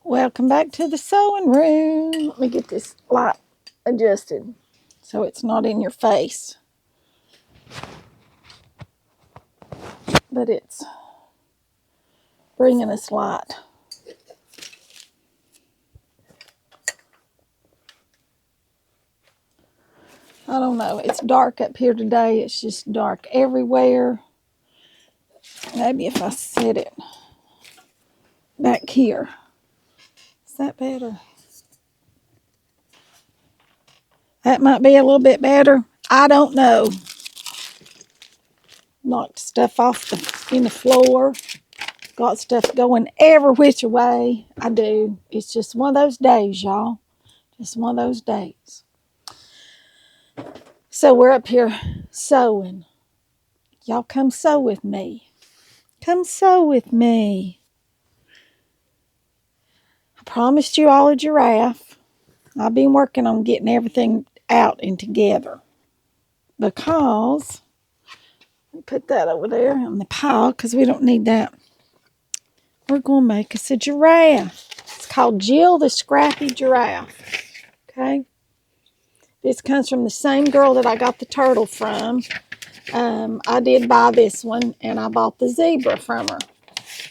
Welcome back to the sewing room. Let me get this light adjusted so it's not in your face. But it's bringing us light. I don't know. It's dark up here today. It's just dark everywhere. Maybe if I set it back here. Is that better? That might be a little bit better. I don't know. Knocked stuff off in the floor. Got stuff going every which way. I do. It's just one of those days, y'all. Just one of those days. So we're up here sewing. Y'all come sew with me. Come sew with me. I promised you all a giraffe. I've been working on getting everything out and together. Because, let me put that over there on the pile because we don't need that. We're going to make us a giraffe. It's called Jill the Scrappy Giraffe. Okay? This comes from the same girl that I got the turtle from. I did buy this one, and I bought the zebra from her.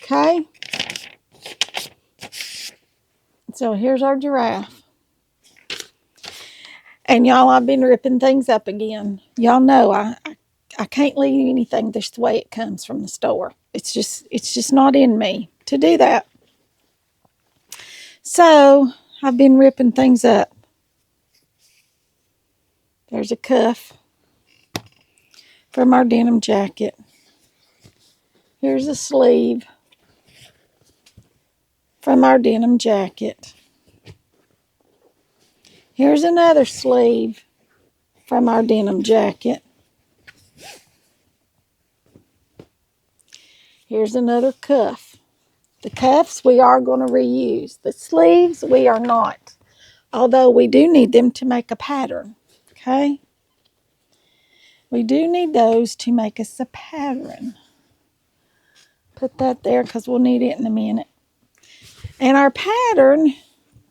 Okay? So here's our giraffe. And y'all, I've been ripping things up again. Y'all know I can't leave anything just the way it comes from the store. It's just not in me to do that. So I've been ripping things up. There's a cuff from our denim jacket. Here's a sleeve from our denim jacket. Here's another sleeve from our denim jacket. Here's another cuff. The cuffs we are going to reuse. The sleeves we are not. Although we do need them to make a pattern. Okay? We do need those to make us a pattern. Put that there because we'll need it in a minute. And our pattern,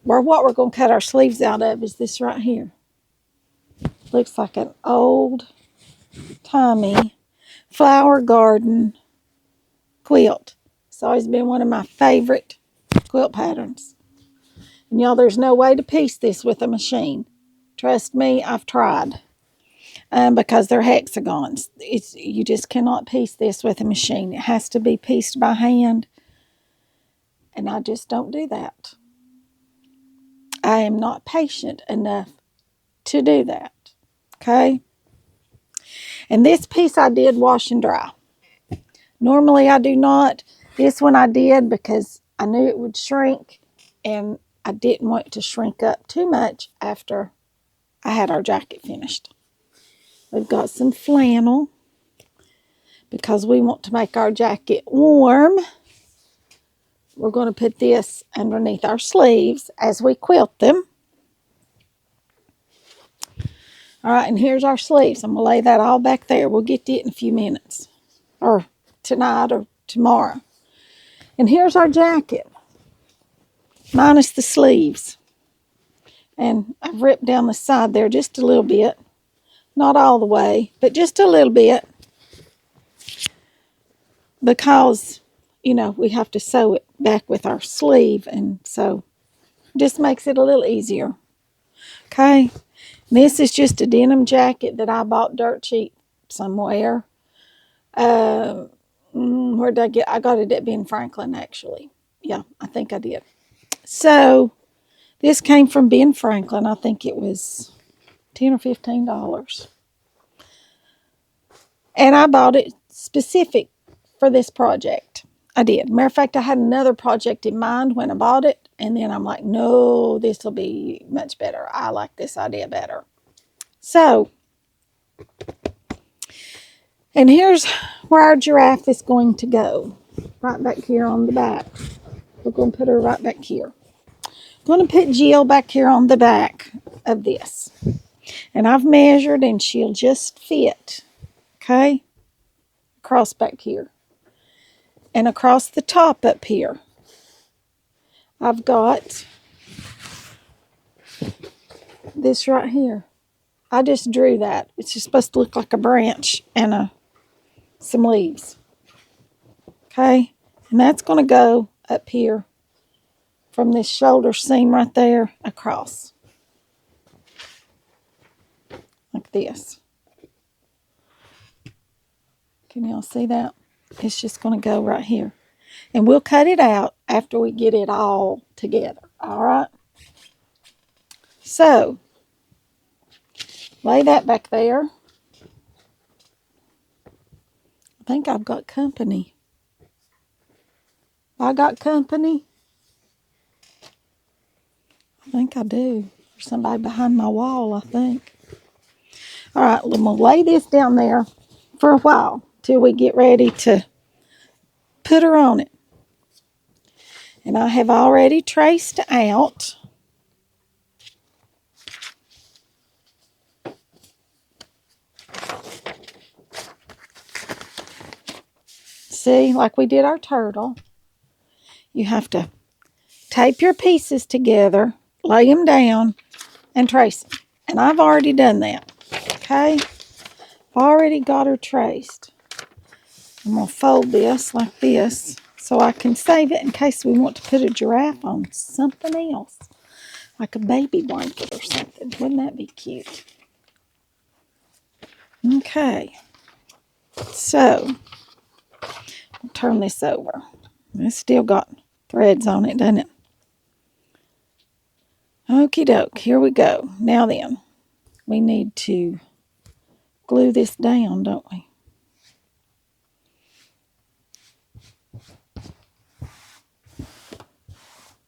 or what we're going to cut our sleeves out of, is this right here. Looks like an old-timey flower garden quilt. It's always been one of my favorite quilt patterns. And y'all, there's no way to piece this with a machine. Trust me, I've tried. Because they're hexagons. You just cannot piece this with a machine. It has to be pieced by hand. And I just don't do that. I am not patient enough to do that. Okay? And this piece I did wash and dry. Normally I do not. This one I did because I knew it would shrink. And I didn't want it to shrink up too much after I had our jacket finished. We've got some flannel because we want to make our jacket warm. We're going to put this underneath our sleeves as we quilt them. All right, and here's our sleeves. I'm going to lay that all back there. We'll get to it in a few minutes, or tonight or tomorrow. And here's our jacket, minus the sleeves. And I've ripped down the side there just a little bit. Not all the way, but just a little bit. Because, you know, we have to sew it back with our sleeve. And so, just makes it a little easier. Okay. This is just a denim jacket that I bought dirt cheap somewhere. Where did I get? I got it at Ben Franklin, actually. Yeah, I think I did. So, this came from Ben Franklin. I think it was $10 or $15. And I bought it specific for this project. I did. Matter of fact, I had another project in mind when I bought it. And then I'm like, no, this will be much better. I like this idea better. So, and here's where our giraffe is going to go. Right back here on the back. We're going to put her right back here. I'm going to put Jill back here on the back of this. And I've measured and she'll just fit. Okay? Across back here. And across the top up here. I've got this right here. I just drew that. It's just supposed to look like a branch and some leaves. Okay, and that's going to go up here from this shoulder seam right there across. Like this. Can y'all see that? It's just going to go right here. And we'll cut it out after we get it all together. All right? So, lay that back there. I think I've got company. I got company? I think I do. There's somebody behind my wall, I think. All right, I'm going to lay this down there for a while till we get ready to put her on it. And I have already traced out see, like we did our turtle, you have to tape your pieces together, lay them down, and trace them. And I've already done that, okay? Already got her traced. I'm going to fold this like this so I can save it in case we want to put a giraffe on something else, like a baby blanket or something. Wouldn't that be cute? Okay, so I'll turn this over. It's still got threads on it, doesn't it? Okie doke, here we go. Now then, we need to glue this down, don't we?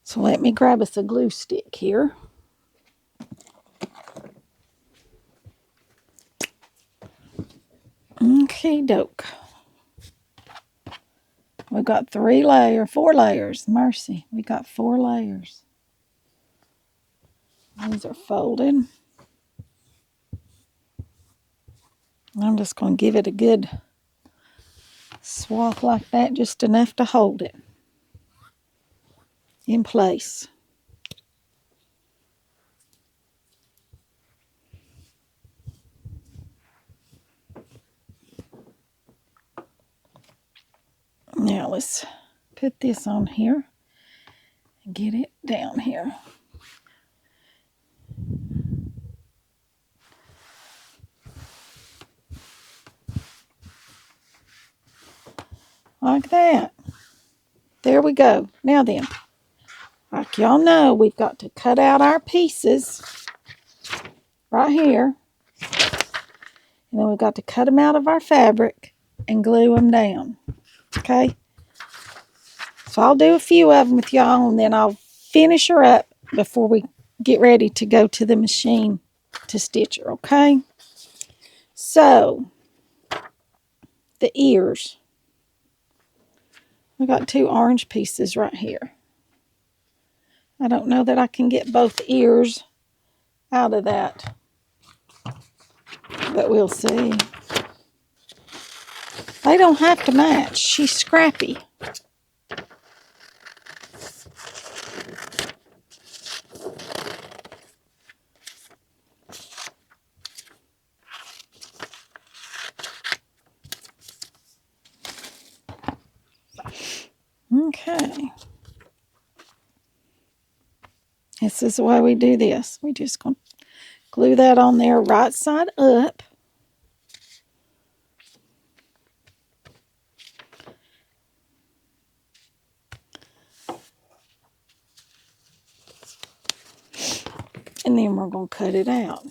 So let me grab us a glue stick here. Okie doke. We got 4 layers. Mercy, we got 4 layers. These are folded. I'm just going to give it a good swap like that, just enough to hold it in place. Now let's put this on here and get it down here. Like that. There we go. Now then, like y'all know, we've got to cut out our pieces right here. And then we've got to cut them out of our fabric and glue them down. Okay? So I'll do a few of them with y'all, and then I'll finish her up before we get ready to go to the machine to stitch her, okay? So, the ears. I got 2 orange pieces right here. I don't know that I can get both ears out of that, but we'll see. They don't have to match. She's scrappy. Okay. This is the way we do this. We just going to glue that on there right side up. And then we're going to cut it out.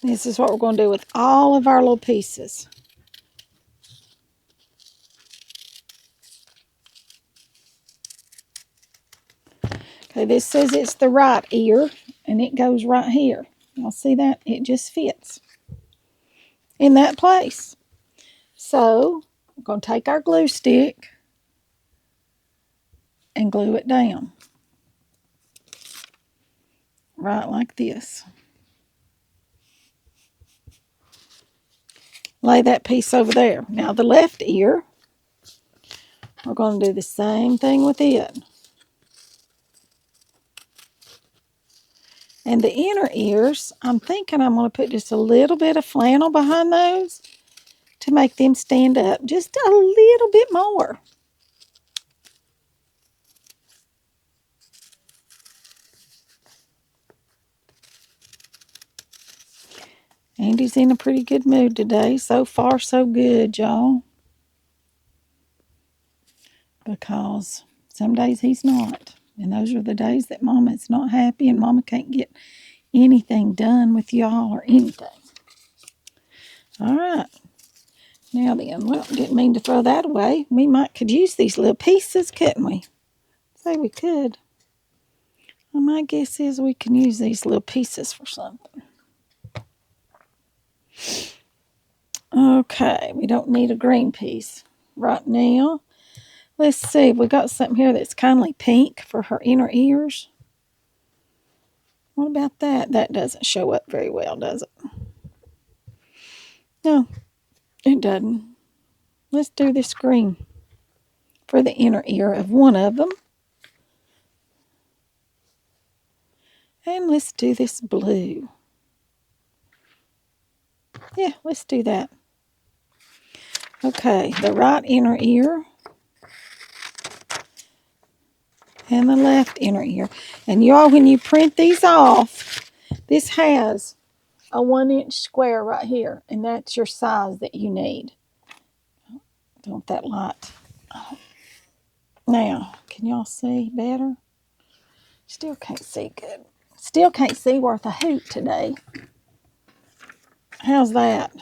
This is what we're going to do with all of our little pieces. Okay, this says it's the right ear, and it goes right here. Y'all see that? It just fits in that place. So, we're going to take our glue stick and glue it down. Right like this. lay that piece over there. Now the left ear, we're going to do the same thing with it. And the inner ears, I'm thinking I'm going to put just a little bit of flannel behind those to make them stand up just a little bit more. Andy's in a pretty good mood today. So far, so good, y'all. Because some days he's not. And those are the days that Mama is not happy and Mama can't get anything done with y'all or anything. All right. Now then, well, didn't mean to throw that away. We could use these little pieces, couldn't we? Say we could. Well, my guess is we can use these little pieces for something. Okay, we don't need a green piece right now. Let's see, we got something here that's kindly pink for her inner ears. What about that? That doesn't show up very well, does it? No, it doesn't. Let's do this green for the inner ear of one of them. And let's do this blue. Yeah, let's do that. Okay, the right inner ear and the left inner ear. And y'all, when you print these off, this has a 1-inch square right here, and that's your size that you need. Don't want that light. Now, can y'all see better? Still can't see good. Still can't see worth a hoot today. How's that?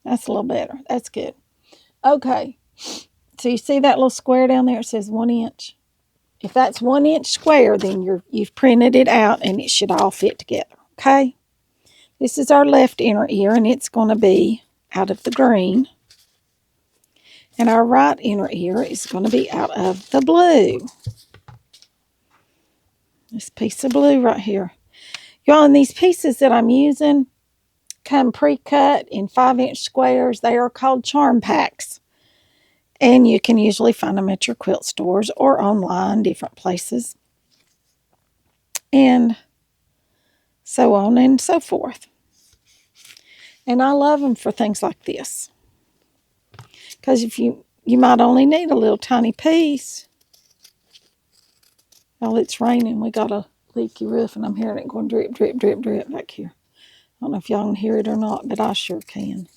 That's a little better. That's good. Okay. So you see that little square down there? It says 1 inch. If that's 1 inch square, then you've printed it out and it should all fit together. Okay. This is our left inner ear, and it's going to be out of the green. And our right inner ear is going to be out of the blue. This piece of blue right here. Y'all, and these pieces that I'm using come pre-cut in 5-inch squares. They are called charm packs. And you can usually find them at your quilt stores or online, different places. And so on and so forth. And I love them for things like this. Because if you might only need a little tiny piece. Well, it's raining. We got a leaky roof, and I'm hearing it going drip, drip, drip, drip back here. I don't know if y'all can hear it or not, but I sure can.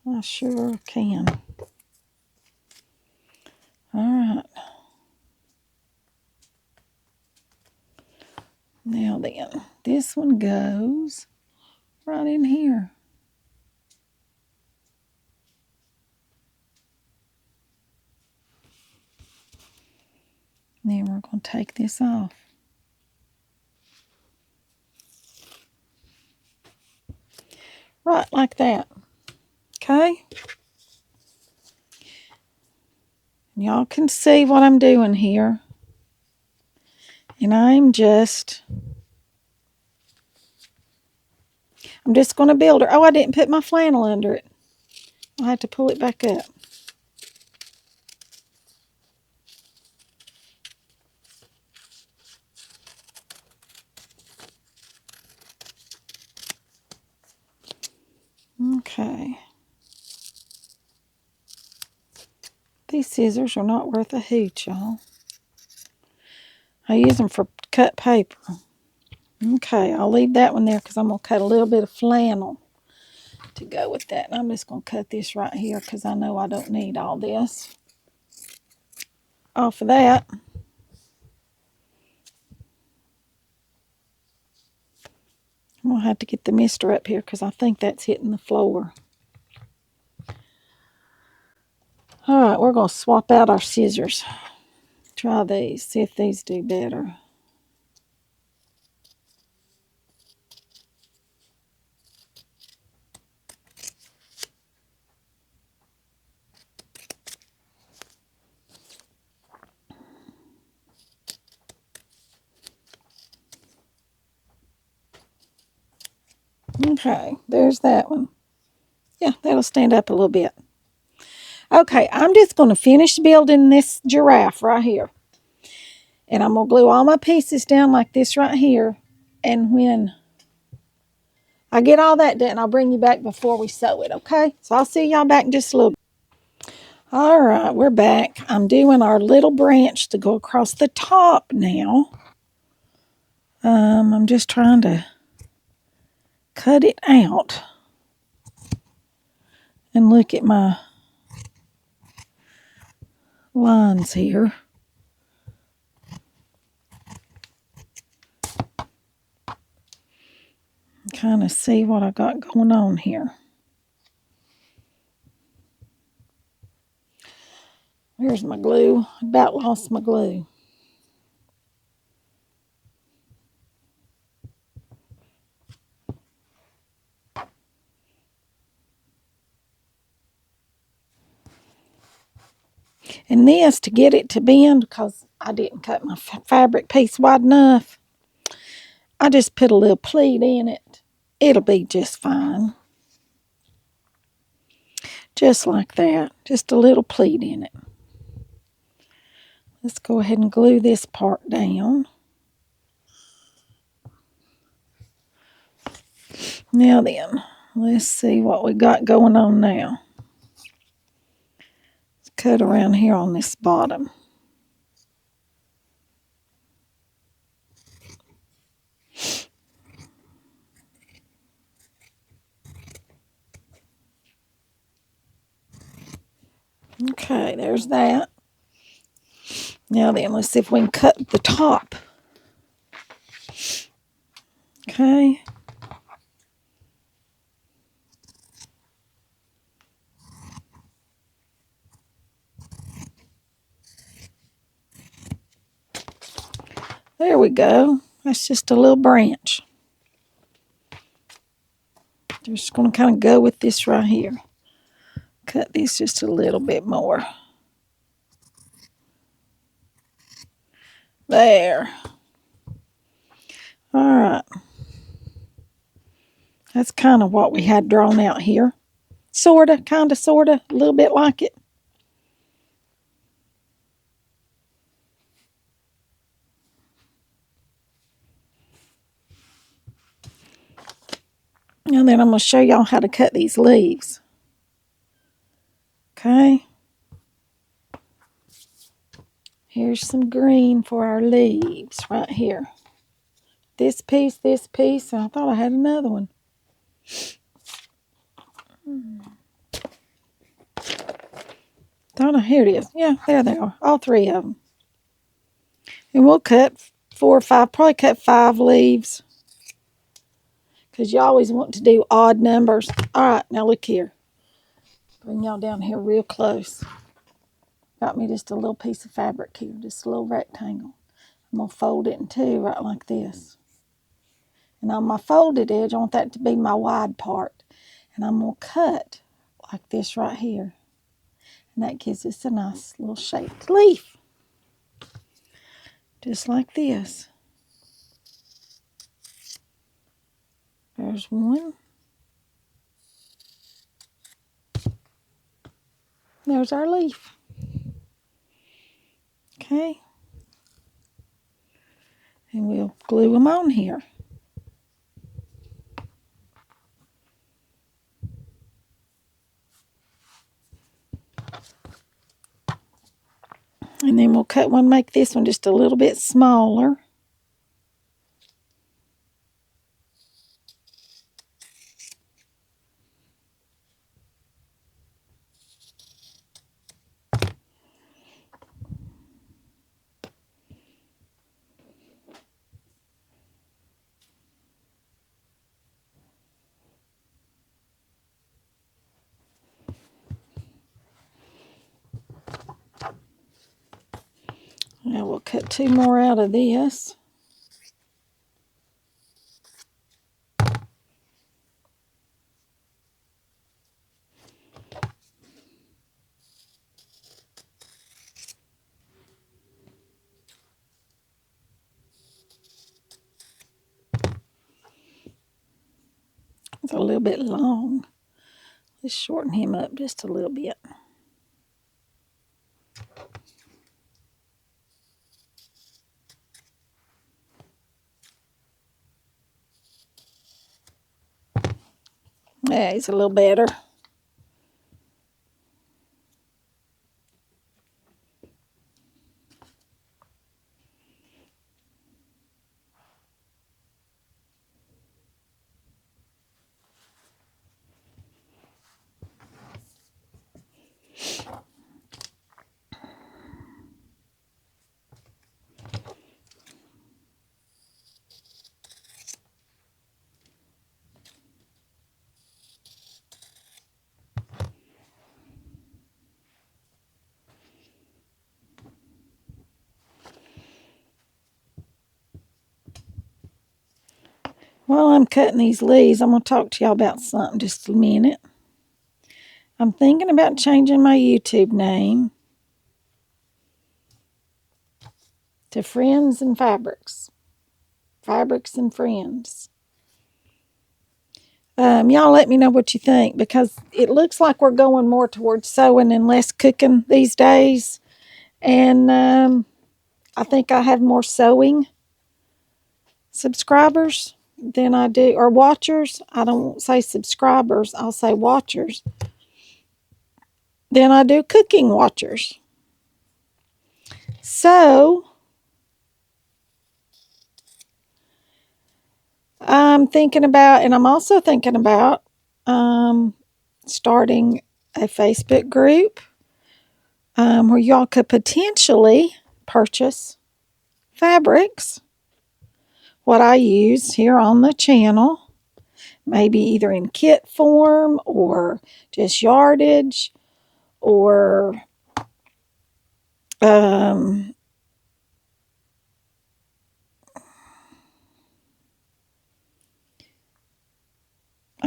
I sure can. All right. Now then, this one goes right in here. Then we're going to take this off. Right like that. Okay? Y'all can see what I'm doing here. And I'm just going to build her. Oh, I didn't put my flannel under it. I'll have to pull it back up. Okay. These scissors are not worth a hoot, y'all. I use them for cut paper. Okay, I'll leave that one there because I'm going to cut a little bit of flannel to go with that. And I'm just going to cut this right here because I know I don't need all this. Off of that. I'm going to have to get the mister up here because I think that's hitting the floor. All right, we're going to swap out our scissors. Try these, see if these do better. Okay, there's that one. Yeah, that'll stand up a little bit. Okay, I'm just going to finish building this giraffe right here. And I'm going to glue all my pieces down like this right here. And when I get all that done, I'll bring you back before we sew it, okay? So I'll see y'all back in just a little bit. All right, we're back. I'm doing our little branch to go across the top now. I'm just trying to cut it out and look at my lines here. Kind of see what I got going on here. Here's my glue. About lost my glue. And this, to get it to bend, because I didn't cut my fabric piece wide enough, I just put a little pleat in it. It'll be just fine. Just like that. Just a little pleat in it. Let's go ahead and glue this part down. Now then, let's see what we got going on now. Let's cut around here on this bottom. Okay, there's that. Now then, let's see if we can cut the top. Okay. There we go. That's just a little branch. Just going to kind of go with this right here. Cut this just a little bit more. There. All right. That's kind of what we had drawn out here. Sort of, kind of, sort of, a little bit like it. And then I'm going to show y'all how to cut these leaves. Okay. Here's some green for our leaves right here. This piece, and I thought I had another one. Here it is. Yeah, there they are. All three of them. And we'll cut 4 or 5, probably cut 5 leaves. Because you always want to do odd numbers. All right, now look here. Bring y'all down here real close. Got me just a little piece of fabric here, just a little rectangle. I'm going to fold it in two right like this. And on my folded edge, I want that to be my wide part. And I'm going to cut like this right here. And that gives us a nice little shaped leaf. Just like this. There's one. There's our leaf. Okay. And we'll glue them on here. And then we'll cut one, make this one just a little bit smaller. Now we'll cut 2 more out of this. It's a little bit long. Let's shorten him up just a little bit. Yeah, he's a little better. While I'm cutting these leaves, I'm going to talk to y'all about something just a minute. I'm thinking about changing my YouTube name to Friends and Fabrics. Fabrics and Friends. Y'all let me know what you think, because it looks like we're going more towards sewing and less cooking these days. And I think I have more sewing subscribers than I do, or watchers. I don't say subscribers, I'll say watchers. Than I do cooking watchers. So I'm thinking about, and I'm also thinking about starting a Facebook group where y'all could potentially purchase fabrics, what I use here on the channel, maybe either in kit form or just yardage, or I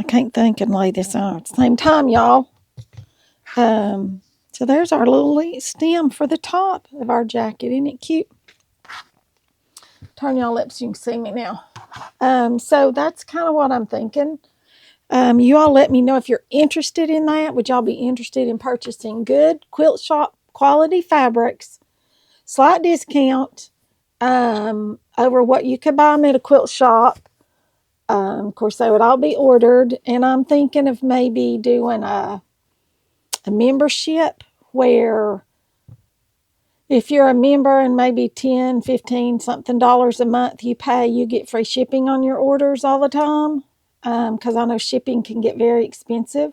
can't think and lay this on at the same time, y'all. So there's our little stem for the top of our jacket. Isn't it cute? Turn y'all up so you can see me now. So that's kind of what I'm thinking. You all let me know if you're interested in that. Would y'all be interested in purchasing good quilt shop quality fabrics, slight discount over what you could buy them at a quilt shop? Of course, they would all be ordered. And I'm thinking of maybe doing a membership where if you're a member and maybe 10, 15 something dollars a month you pay, you get free shipping on your orders all the time. Because I know shipping can get very expensive.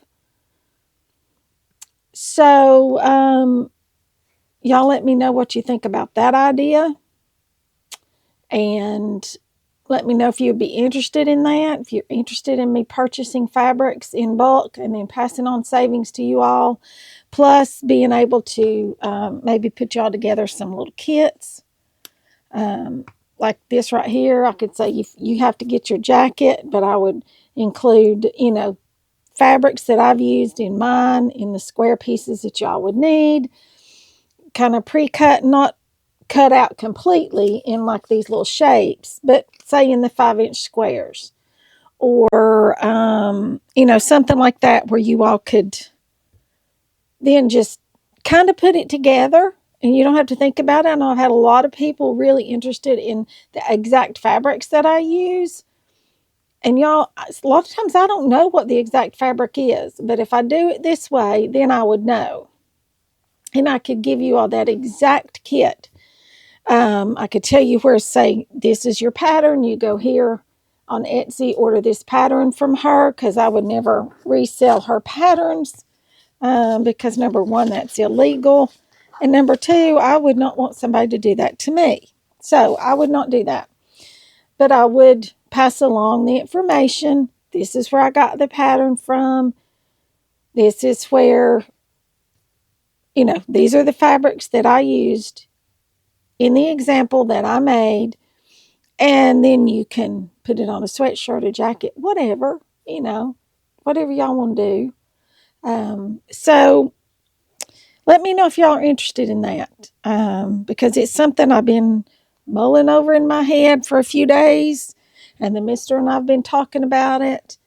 So y'all let me know what you think about that idea. And let me know if you'd be interested in that. If you're interested in me purchasing fabrics in bulk and then passing on savings to you all. Plus being able to maybe put y'all together some little kits. Like this right here, I could say you have to get your jacket, but I would include, fabrics that I've used in mine, in the square pieces that y'all would need. Kind of pre-cut, not cut out completely in like these little shapes, but say in the 5-inch squares. Or, something like that where you all could then just kind of put it together. And you don't have to think about it. I know I've had a lot of people really interested in the exact fabrics that I use. And y'all, a lot of times I don't know what the exact fabric is. But if I do it this way, then I would know. And I could give you all that exact kit. I could tell you where, say, this is your pattern. You go here on Etsy, order this pattern from her, because I would never resell her patterns. Because number one, that's illegal. And number two, I would not want somebody to do that to me. So I would not do that. But I would pass along the information. This is where I got the pattern from. This is where, these are the fabrics that I used in the example that I made. And then you can put it on a sweatshirt, a jacket, whatever, whatever y'all want to do. So let me know if y'all are interested in that, because it's something I've been mulling over in my head for a few days, and the mister and I've been talking about it.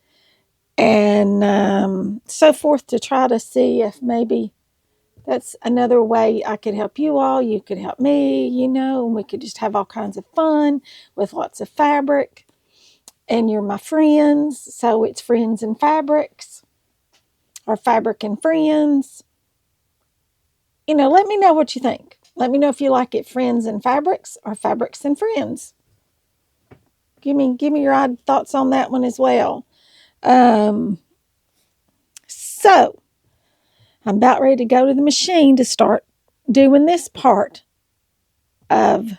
and so forth, to try to see if maybe that's another way I could help you all. You could help me, and we could just have all kinds of fun with lots of fabric. And you're my friends, so it's Friends and Fabrics, or Fabric and Friends. Let me know what you think. Let me know if you like it Friends and Fabrics or Fabrics and Friends. Give me your odd thoughts on that one as well. So I'm about ready to go to the machine to start doing this part of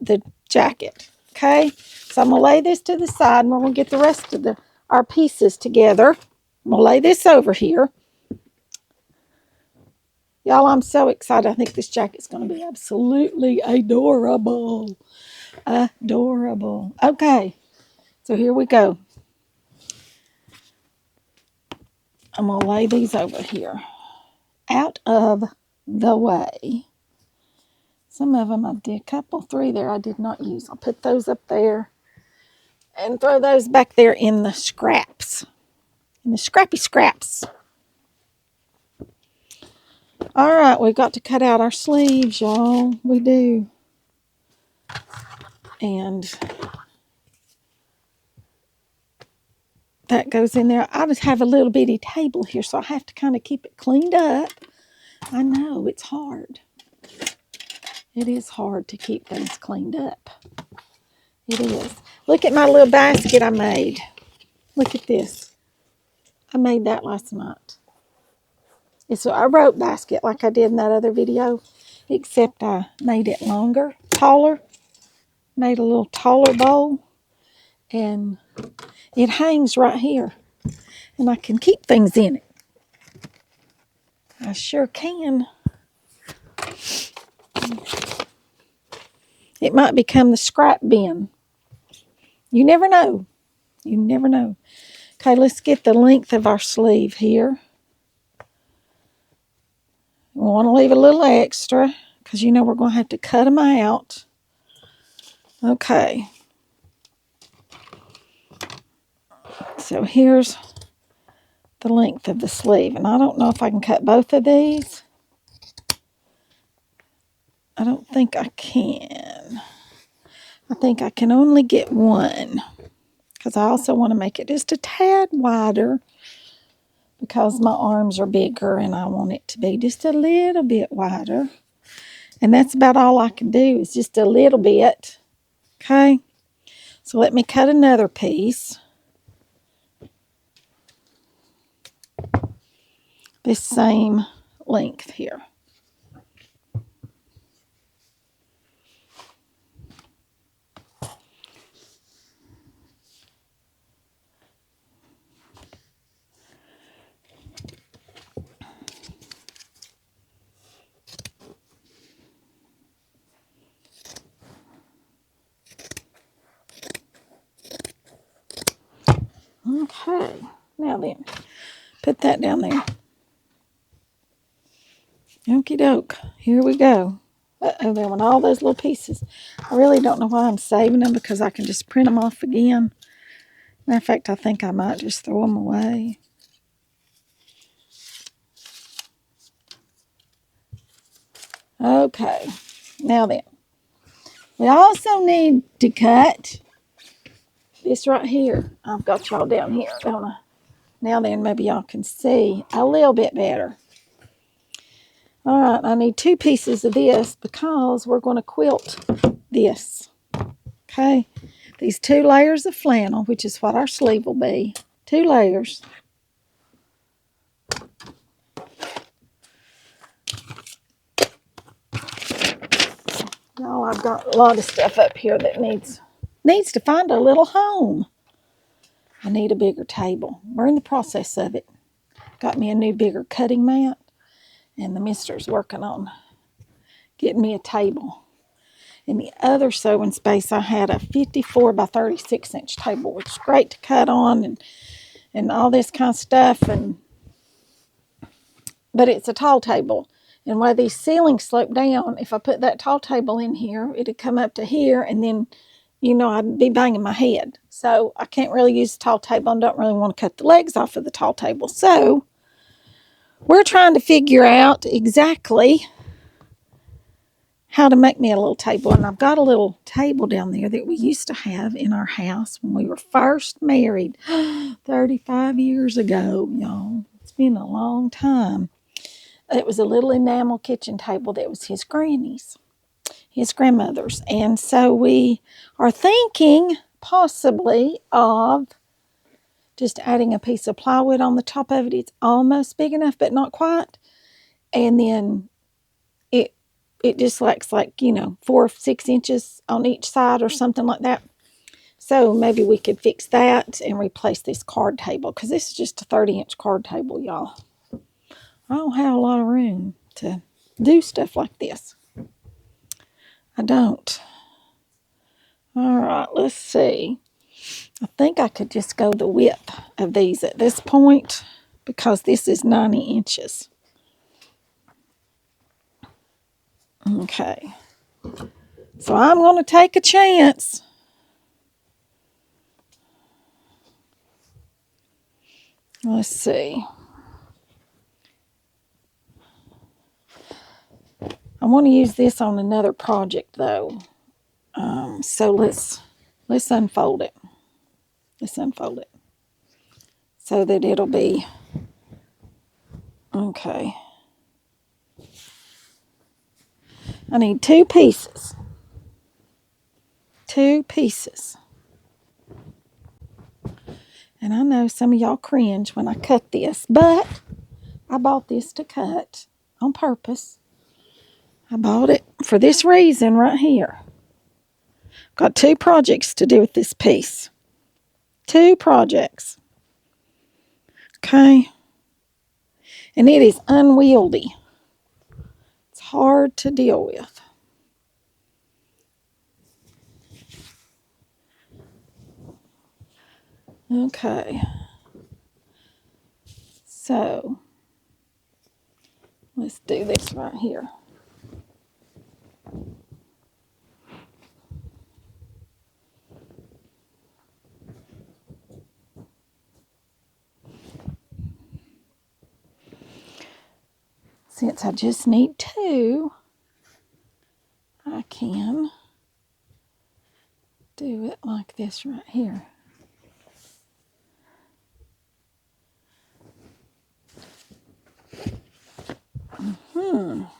the jacket. Okay, so I'm gonna lay this to the side, and we're gonna get the rest of our pieces together. I'm gonna lay this over here. Y'all, I'm so excited. I think this jacket's gonna be absolutely adorable. Adorable. Okay, so here we go. I'm gonna lay these over here, out of the way. Some of them I did, a couple, 3 there I did not use. I'll put those up there and throw those back there in the scraps, in the scrappy scraps. All right, we've got to cut out our sleeves, y'all. We do. And that goes in there. I just have a little bitty table here, so I have to kind of keep it cleaned up. I know, it's hard. It is hard to keep things cleaned up. It is. Look at my little basket I made. Look at this. I made that last night. It's a rope basket like I did in that other video, except I made it longer, taller. Made a little taller bowl, and it hangs right here. And I can keep things in it. I sure can. It might become the scrap bin. You never know. You never know. Okay, let's get the length of our sleeve here. We want to leave a little extra because we're going to have to cut them out. Okay. So here's the length of the sleeve. And I don't know if I can cut both of these. I don't think I can. I think I can only get one, because I also want to make it just a tad wider because my arms are bigger and I want it to be just a little bit wider. And that's about all I can do, is just a little bit. Okay, so let me cut another piece. This same length here. Okay, now then, put that down there. Okie doke, here we go. Uh-oh, there went all those little pieces. I really don't know why I'm saving them, because I can just print them off again. Matter of fact, I think I might just throw them away. Okay, now then, we also need to cut this right here. I've got y'all down here, don't I? Now then, maybe y'all can see a little bit better. All right, I need 2 pieces of this because we're going to quilt this. Okay, these 2 layers of flannel, which is what our sleeve will be. 2 layers. Y'all, I've got a lot of stuff up here that needs to find a little home. I need a bigger table. We're in the process of it. Got me a new, bigger cutting mat, and the mister's working on getting me a table. In the other sewing space, I had a 54 by 36 inch table, which is great to cut on and all this kind of stuff. But it's a tall table. And where these ceilings slope down, if I put that tall table in here, it'd come up to here, and then, you know, I'd be banging my head. So I can't really use the tall table and don't really want to cut the legs off of the tall table. So we're trying to figure out exactly how to make me a little table. And I've got a little table down there that we used to have in our house when we were first married 35 years ago, y'all. It's been a long time. It was a little enamel kitchen table that was his granny's, his grandmother's. And so we are thinking possibly of just adding a piece of plywood on the top of it. It's almost big enough, but not quite. And then it just looks like, you know, 4 or 6 inches on each side or something like that. So maybe we could fix that and replace this card table, because this is just a 30-inch card table, y'all. I don't have a lot of room to do stuff like this. I don't. All right, let's see. I think I could just go the width of these at this point, because this is 90 inches. Okay. So I'm going to take a chance. Let's see. I want to use this on another project, though. So let's unfold it. Let's unfold it so that it'll be okay. I need 2 pieces. 2 pieces. And I know some of y'all cringe when I cut this, but I bought this to cut on purpose. I bought it for this reason right here. Got 2 projects to do with this piece. 2 projects. Okay. And it is unwieldy. It's hard to deal with. Okay. So, let's do this right here. Since I just need 2, I can do it like this right here.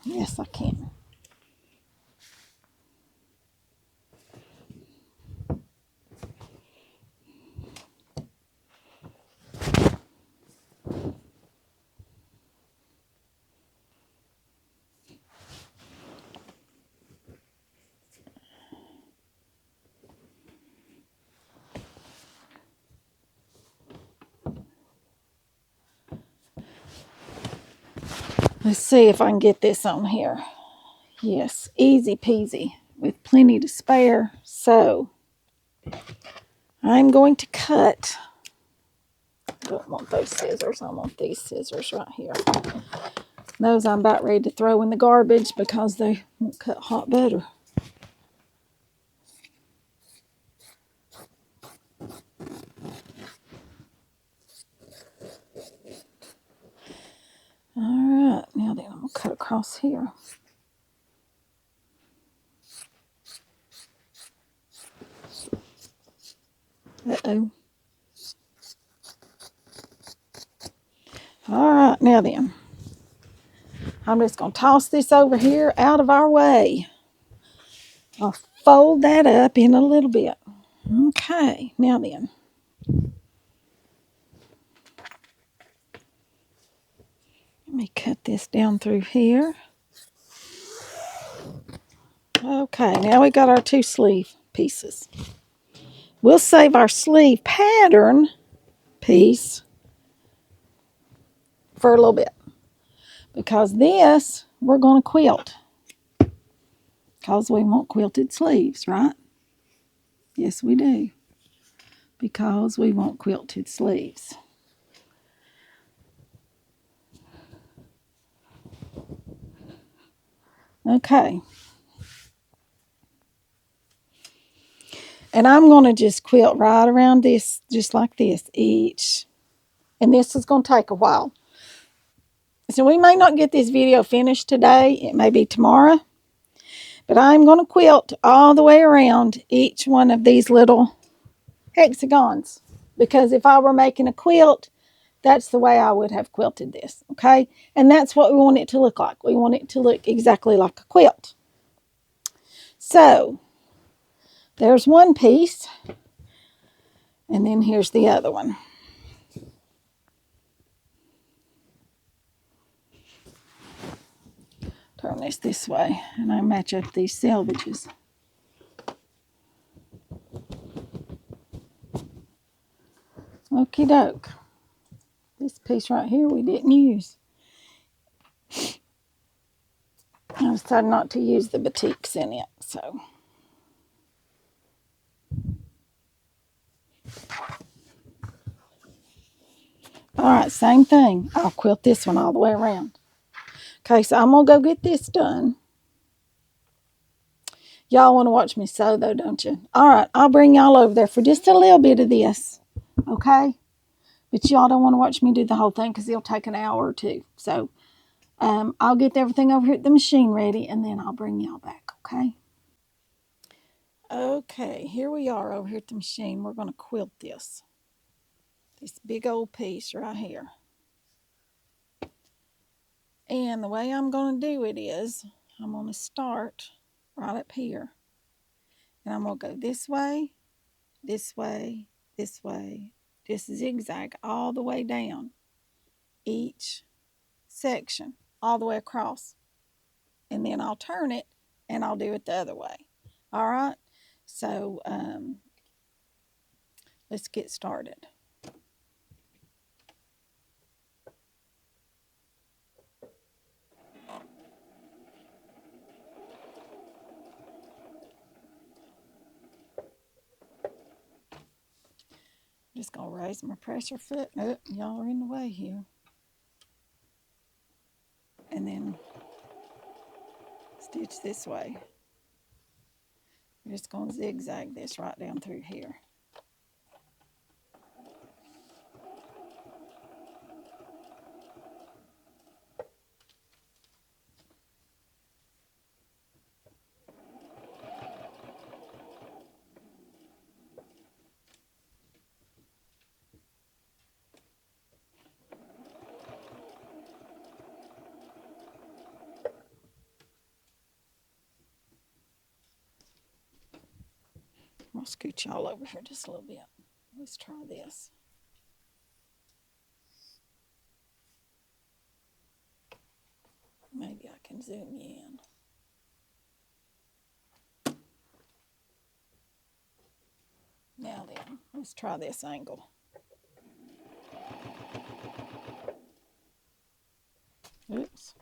Yes, I can. Let's see if I can get this on here. Yes, easy peasy with plenty to spare. So, I'm going to cut. I don't want those scissors. I want these scissors right here. Those I'm about ready to throw in the garbage because they won't cut hot butter. Alright, now then I'm going to cut across here. Uh-oh. Alright, now then. I'm just going to toss this over here out of our way. I'll fold that up in a little bit. Okay, now then. Let me cut this down through here. Okay, now we got our 2 sleeve pieces. We'll save our sleeve pattern piece for a little bit, because this we're going to quilt, because we want quilted sleeves, right? Yes, we do, because we want quilted sleeves. Okay. And I'm going to just quilt right around this, just like this, each. And this is going to take a while. So we may not get this video finished today. It may be tomorrow. But I'm going to quilt all the way around each one of these little hexagons. Because if I were making a quilt, that's the way I would have quilted this. Okay? And that's what we want it to look like. We want it to look exactly like a quilt. So, there's one piece. And then here's the other one. Turn this way, and I match up these selvages. Okie doke. This piece right here we didn't use. I decided not to use the batiks in it, so. Alright, same thing. I'll quilt this one all the way around. Okay, so I'm going to go get this done. Y'all want to watch me sew though, don't you? Alright, I'll bring y'all over there for just a little bit of this. Okay? But y'all don't want to watch me do the whole thing because it'll take an hour or two. So, I'll get everything over here at the machine ready and then I'll bring y'all back, okay? Okay, here we are over here at the machine. We're going to quilt this big old piece right here. And the way I'm going to do it is I'm going to start right up here. And I'm going to go this way, this way, this way, just zigzag all the way down each section, all the way across. And then I'll turn it and I'll do it the other way. All right? So, let's get started. Just going to raise my pressure foot. Oh, y'all are in the way here. And then stitch this way. I'm just going to zigzag this right down through here. I'll scoot y'all over here just a little bit. Let's try this. Maybe I can zoom you in. Now then, let's try this angle. Oops.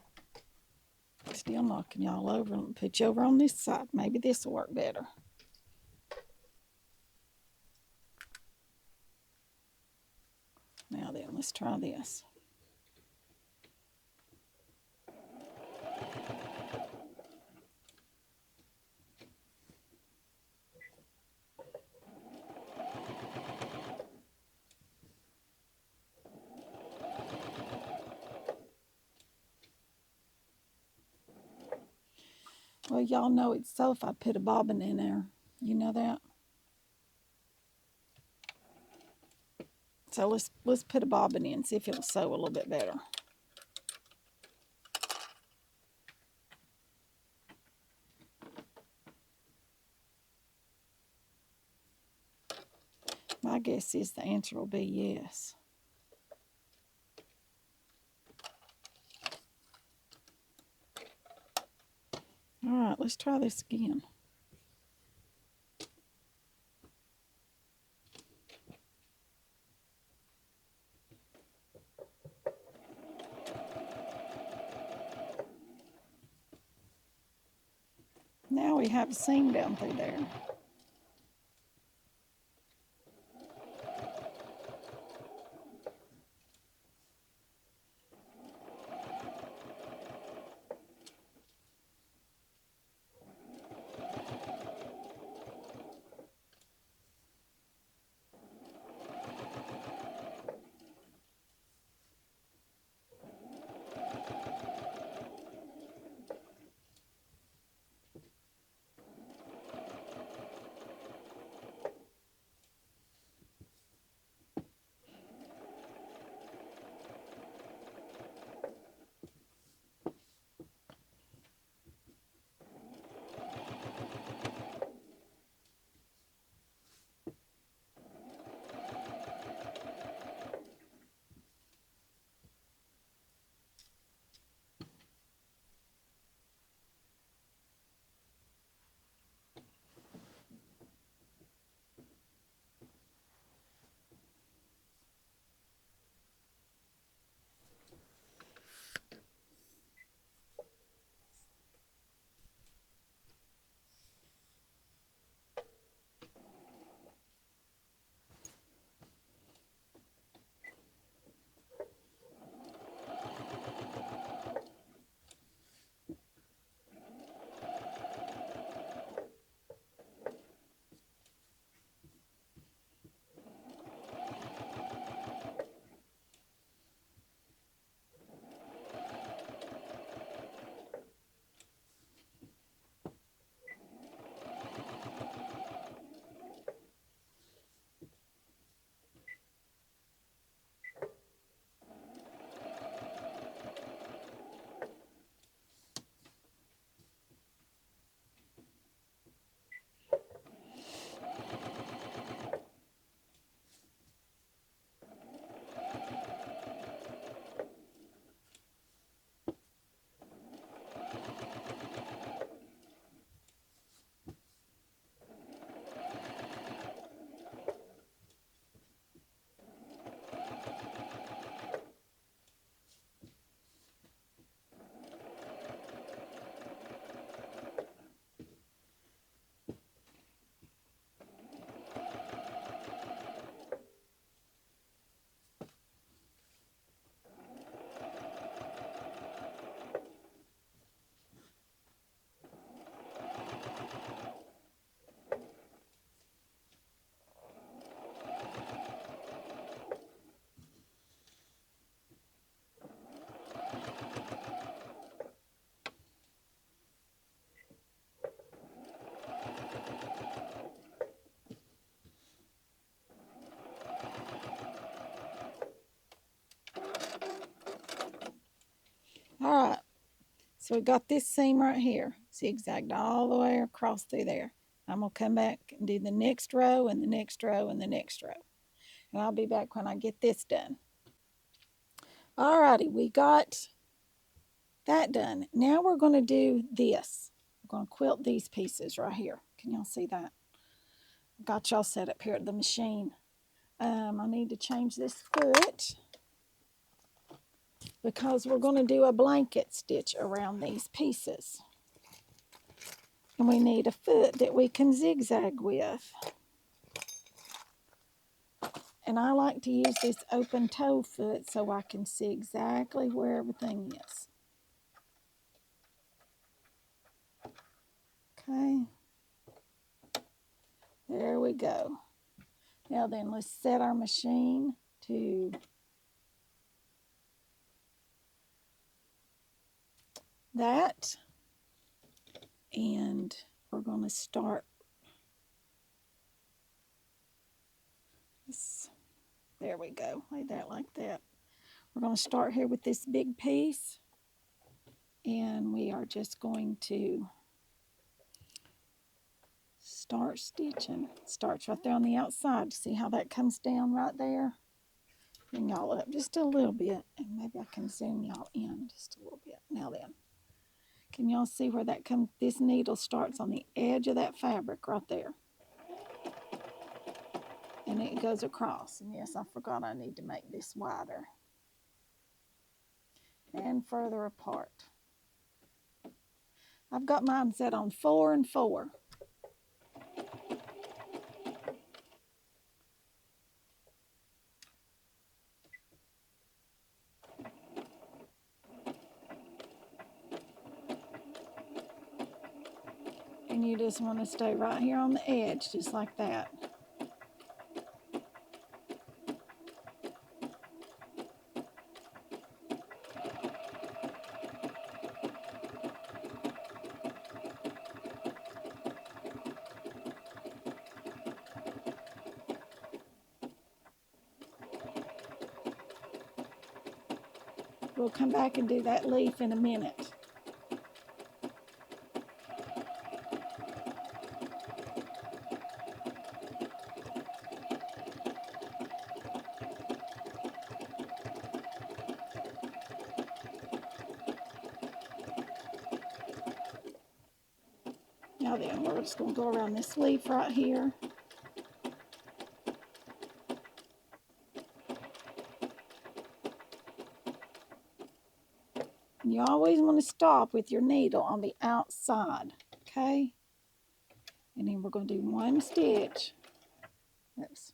Still knocking y'all over. Let me put you over on this side. Maybe this will work better. Now then, let's try this. Well, y'all know it's so if I put a bobbin in there. You know that? So let's put a bobbin in, see if it'll sew a little bit better. My guess is the answer will be yes. All right, let's try this again. Now we have a seam down through there. So we got this seam right here, zigzagged all the way across through there. I'm going to come back and do the next row and the next row and the next row. And I'll be back when I get this done. Alrighty, we got that done. Now we're going to do this. We're going to quilt these pieces right here. Can y'all see that? Got y'all set up here at the machine. I need to change this foot because we're going to do a blanket stitch around these pieces. And we need a foot that we can zigzag with. And I like to use this open toe foot so I can see exactly where everything is. Okay. There we go. Now then, let's set our machine to that. And we're going to start this. There we go. Lay that like that. We're going to start here with this big piece. And we are just going to start stitching. Starts right there on the outside. See how that comes down right there? Bring y'all up just a little bit, and maybe I can zoom y'all in just a little bit. Now then, can y'all see where that comes? This needle starts on the edge of that fabric right there. And it goes across. And yes, I forgot I need to make this wider. And further apart. I've got mine set on 4 and 4. And you just want to stay right here on the edge, just like that. We'll come back and do that leaf in a minute. Now then, we're just going to go around this leaf right here. And you always want to stop with your needle on the outside, okay? And then we're going to do one stitch. Oops.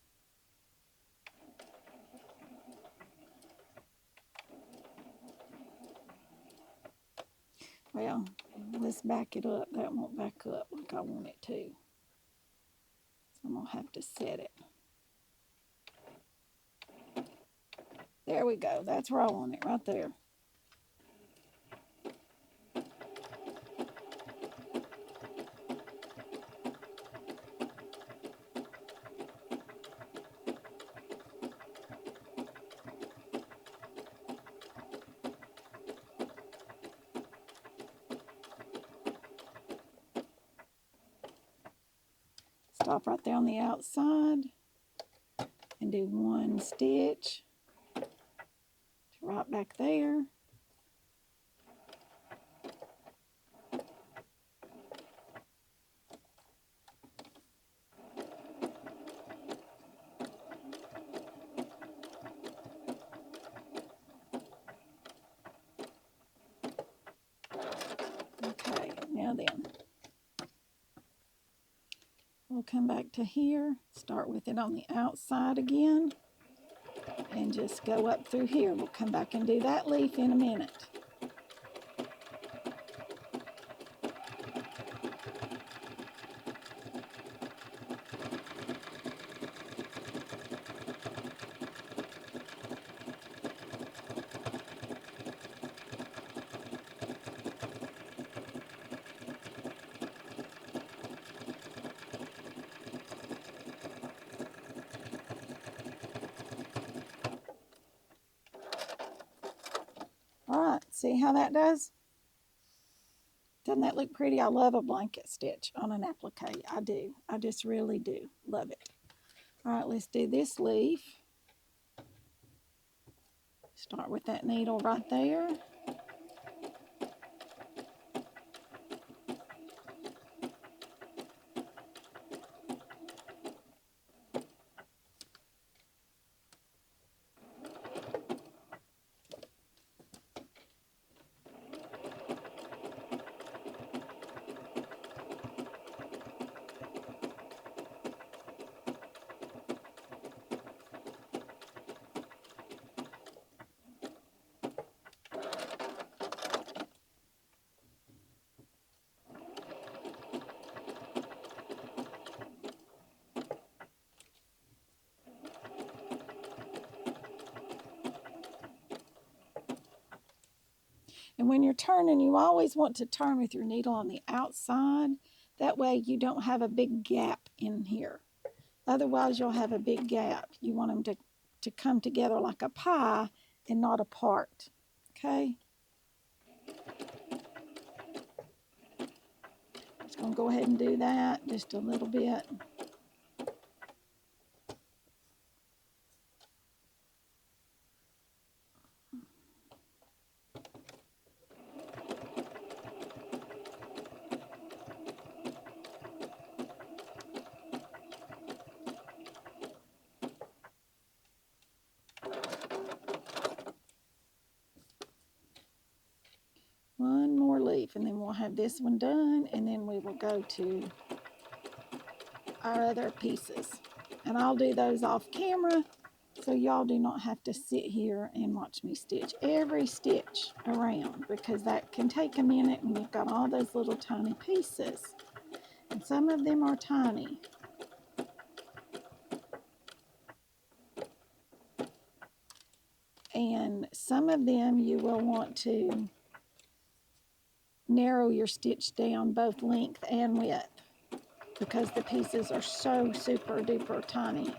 Well, let's back it up. That won't back up like I want it to. So I'm going to have to set it. There we go. That's where I want it, right there. Stop right there on the outside and do one stitch to right back there. Okay, now then, we'll come back to here, start with it on the outside again, and just go up through here. We'll come back and do that leaf in a minute. All right, see how that does? Doesn't that look pretty? I love a blanket stitch on an applique. I do. I just really do love it. All right, let's do this leaf. Start with that needle right there. And when you're turning, you always want to turn with your needle on the outside. That way you don't have a big gap in here. Otherwise, you'll have a big gap. You want them to come together like a pie and not apart. Okay? Just going to go ahead and do that just a little bit. One more leaf, and then we'll have this one done, and then we will go to our other pieces. And I'll do those off camera, so y'all do not have to sit here and watch me stitch every stitch around, because that can take a minute when you've got all those little tiny pieces. And some of them are tiny. And some of them you will want to narrow your stitch down both length and width, because the pieces are so super duper tiny.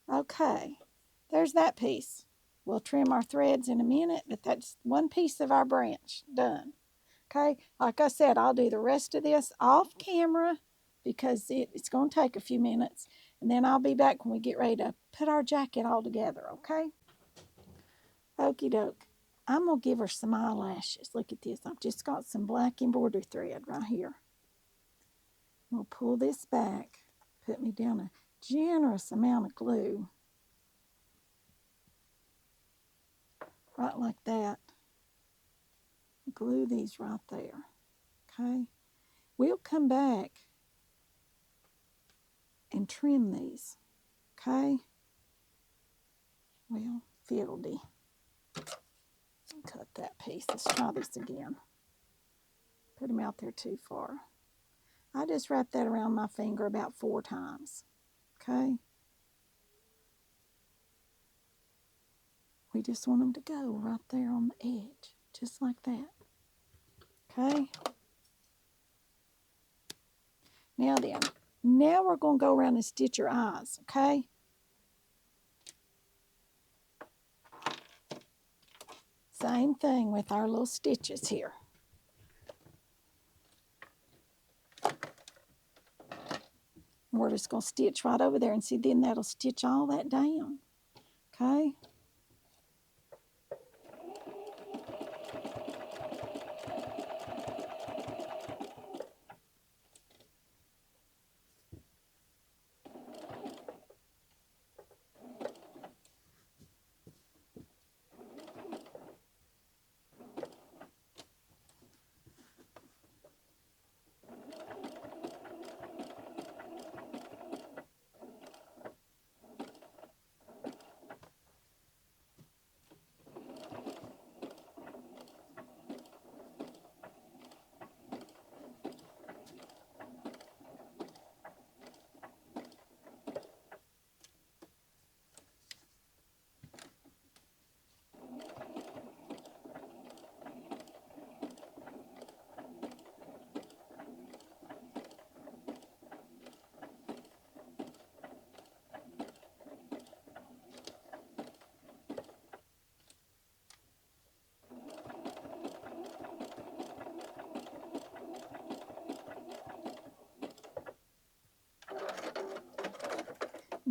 Okay, there's that piece. We'll trim our threads in a minute, but that's one piece of our branch done. Okay, like I said, I'll do the rest of this off camera because it's going to take a few minutes, and then I'll be back when we get ready to put our jacket all together, okay? Okie doke. I'm going to give her some eyelashes. Look at this. I've just got some black embroidery thread right here. We'll pull this back, put me down a generous amount of glue. Right like that. Glue these right there. Okay? We'll come back and trim these. Okay? Well, fiddle-dee. Cut that piece. Let's try this again. Put them out there too far. I just wrap that around my finger about 4 times. Okay? We just want them to go right there on the edge. Just like that. Okay? Now then, now we're going to go around and stitch your eyes. Okay? Same thing with our little stitches here. We're just going to stitch right over there, and see, then that'll stitch all that down. Okay?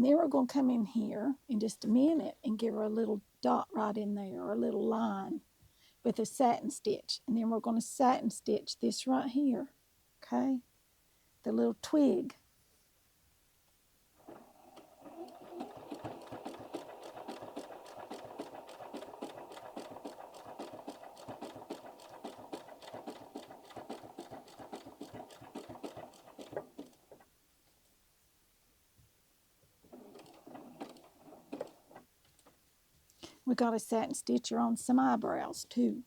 And then we're going to come in here in just a minute and give her a little dot right in there, or a little line with a satin stitch. And then we're going to satin stitch this right here, okay? The little twig. We got a satin stitcher on some eyebrows too.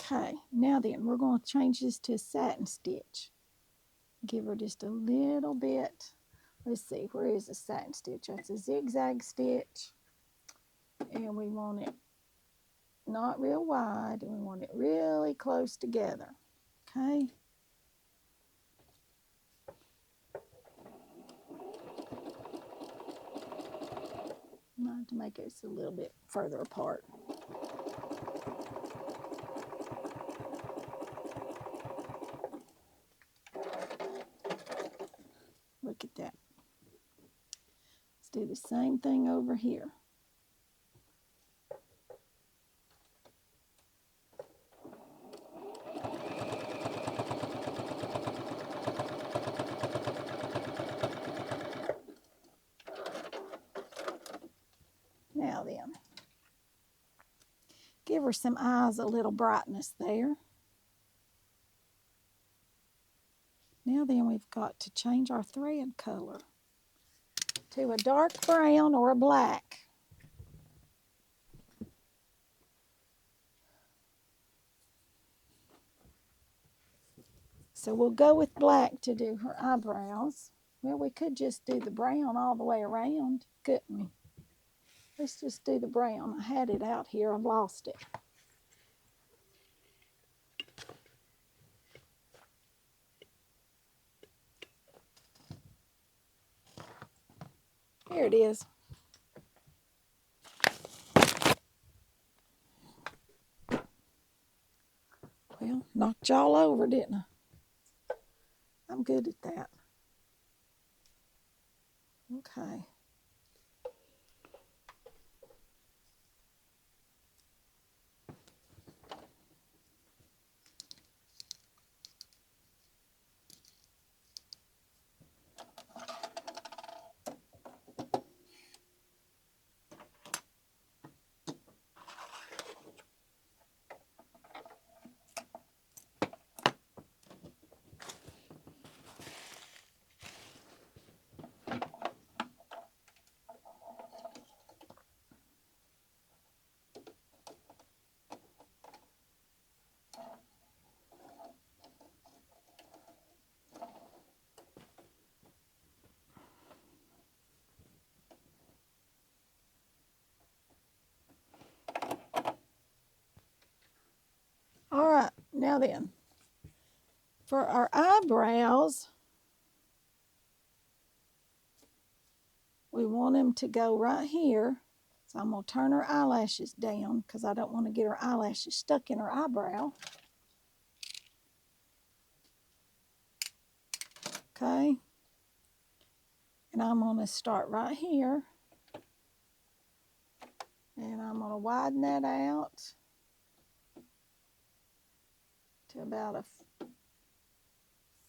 Okay, now then, we're going to change this to a satin stitch. Give her just a little bit. Let's see, where is the satin stitch? That's a zigzag stitch. And we want it not real wide, and we want it really close together. Okay? I have to make it a little bit further apart. Look at that. Let's do the same thing over here. Now then, give her some eyes, a little brightness there. Now then, we've got to change our thread color to a dark brown or a black. So we'll go with black to do her eyebrows. Well, we could just do the brown all the way around, couldn't we? Let's just do the brown. I had it out here. I've lost it. Here it is. Well, knocked y'all over, didn't I? I'm good at that. Okay. All right, now then, for our eyebrows, we want them to go right here. So I'm going to turn her eyelashes down because I don't want to get her eyelashes stuck in her eyebrow. Okay. And I'm going to start right here. And I'm going to widen that out to about a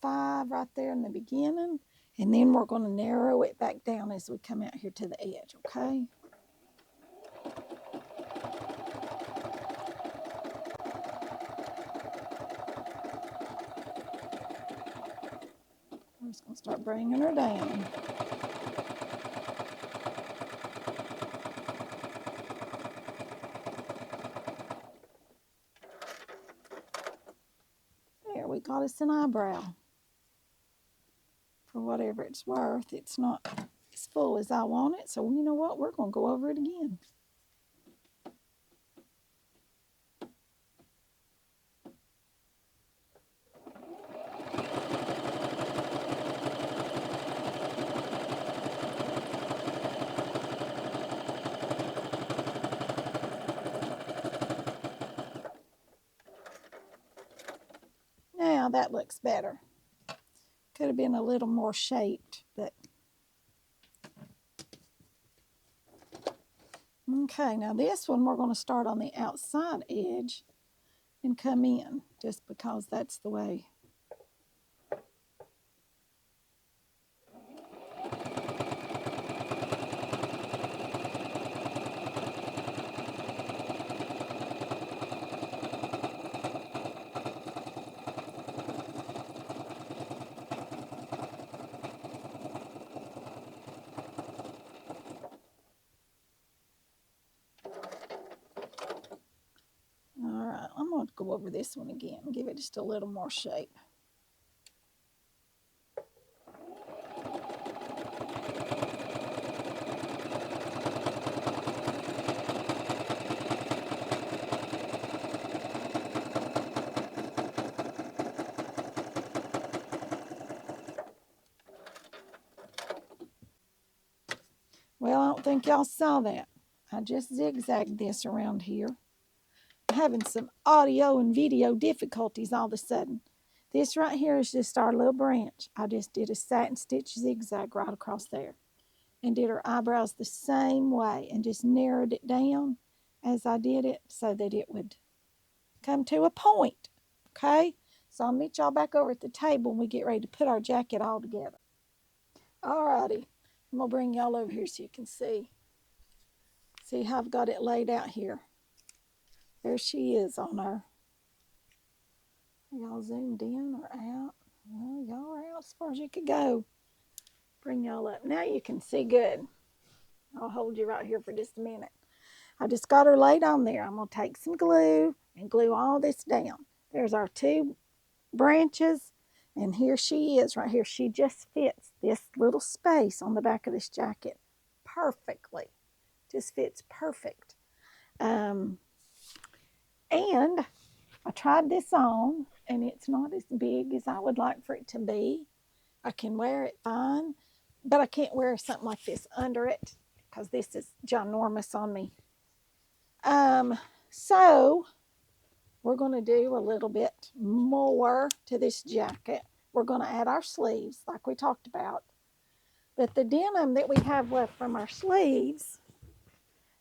5 right there in the beginning. And then we're going to narrow it back down as we come out here to the edge, okay? I'm just going to start bringing her down. got us an eyebrow. For whatever it's worth, it's not as full as I want it. So you know what? We're going to go over it again. Now that looks better. Could have been a little more shaped, but okay. Now this one we're going to start on the outside edge and come in, just because that's the way. All right, I'm going to go over this one again and give it just a little more shape. Well, I don't think y'all saw that. I just zigzagged this around here. I'm having some audio and video difficulties all of a sudden. This right here is just our little branch. I just did a satin stitch zigzag right across there. And did her eyebrows the same way and just narrowed it down as I did it so that it would come to a point. Okay? So I'll meet y'all back over at the table when we get ready to put our jacket all together. Alrighty. I'm going to bring y'all over here so you can see. See how I've got it laid out here. There she is on her. Are y'all zoomed in or out? Well, y'all are out as far as you could go. Bring y'all up. Now you can see good. I'll hold you right here for just a minute. I just got her laid on there. I'm going to take some glue and glue all this down. There's our two branches, and here she is right here. She just fits this little space on the back of this jacket perfectly. Just fits perfect. And I tried this on, and it's not as big as I would like for it to be. I can wear it fine, but I can't wear something like this under it because this is ginormous on me. So we're going to do a little bit more to this jacket. We're going to add our sleeves like we talked about. But the denim that we have left from our sleeves,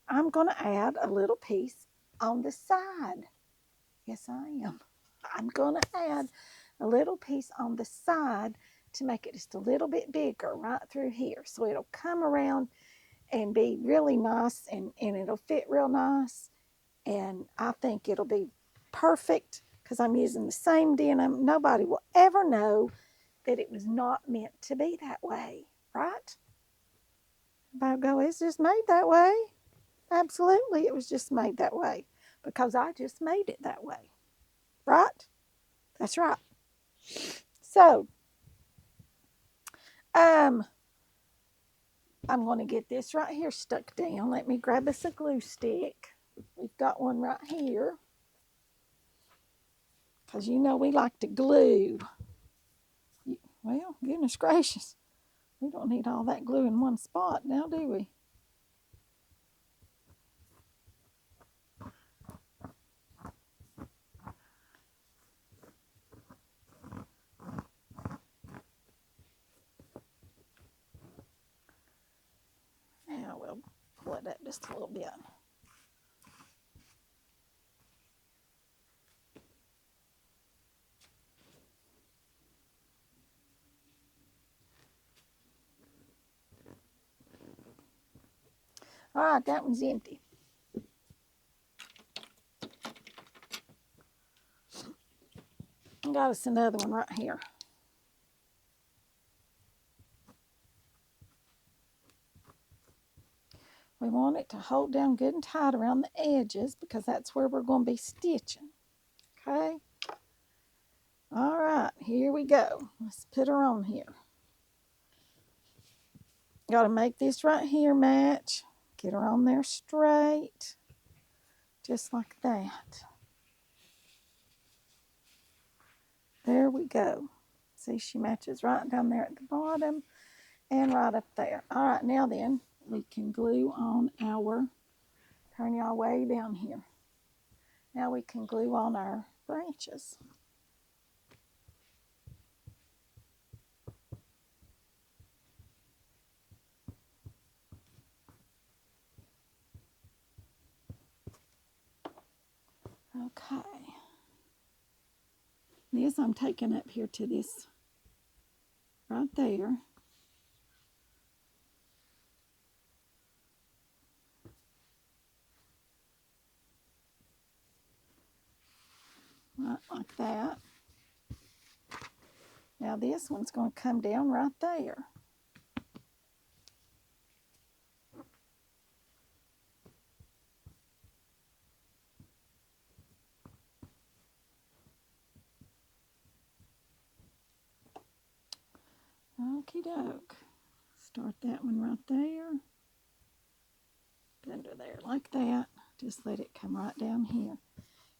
I'm going to add a little piece on the side. Yes, I am. I'm going to add a little piece on the side to make it just a little bit bigger right through here. So it'll come around and be really nice, and it'll fit real nice. And I think it'll be perfect because I'm using the same denim. Nobody will ever know that it was not meant to be that way, right? Everybody go, it's just made that way. Absolutely, it was just made that way because I just made it that way, right? That's right. So, I'm going to get this right here stuck down. Let me grab us a glue stick. We've got one right here because you know we like to glue. Well, goodness gracious, we don't need all that glue in one spot now, do we? Now we'll pull it up just a little bit. All right, that one's empty. I got us another one right here. We want it to hold down good and tight around the edges because that's where we're going to be stitching. Okay? All right. here we go. Let's put her on here. Got to make this right here match. Get her on there straight. Just like that. There we go. See, she matches right down there at the bottom and right up there. All right, now then, we can glue on our, turn y'all way down here. Now we can glue on our branches. Okay. This I'm taking up here to this right there. Right like that. Now this one's going to come down right there. Okie doke. Start that one right there. Under there like that. Just let it come right down here.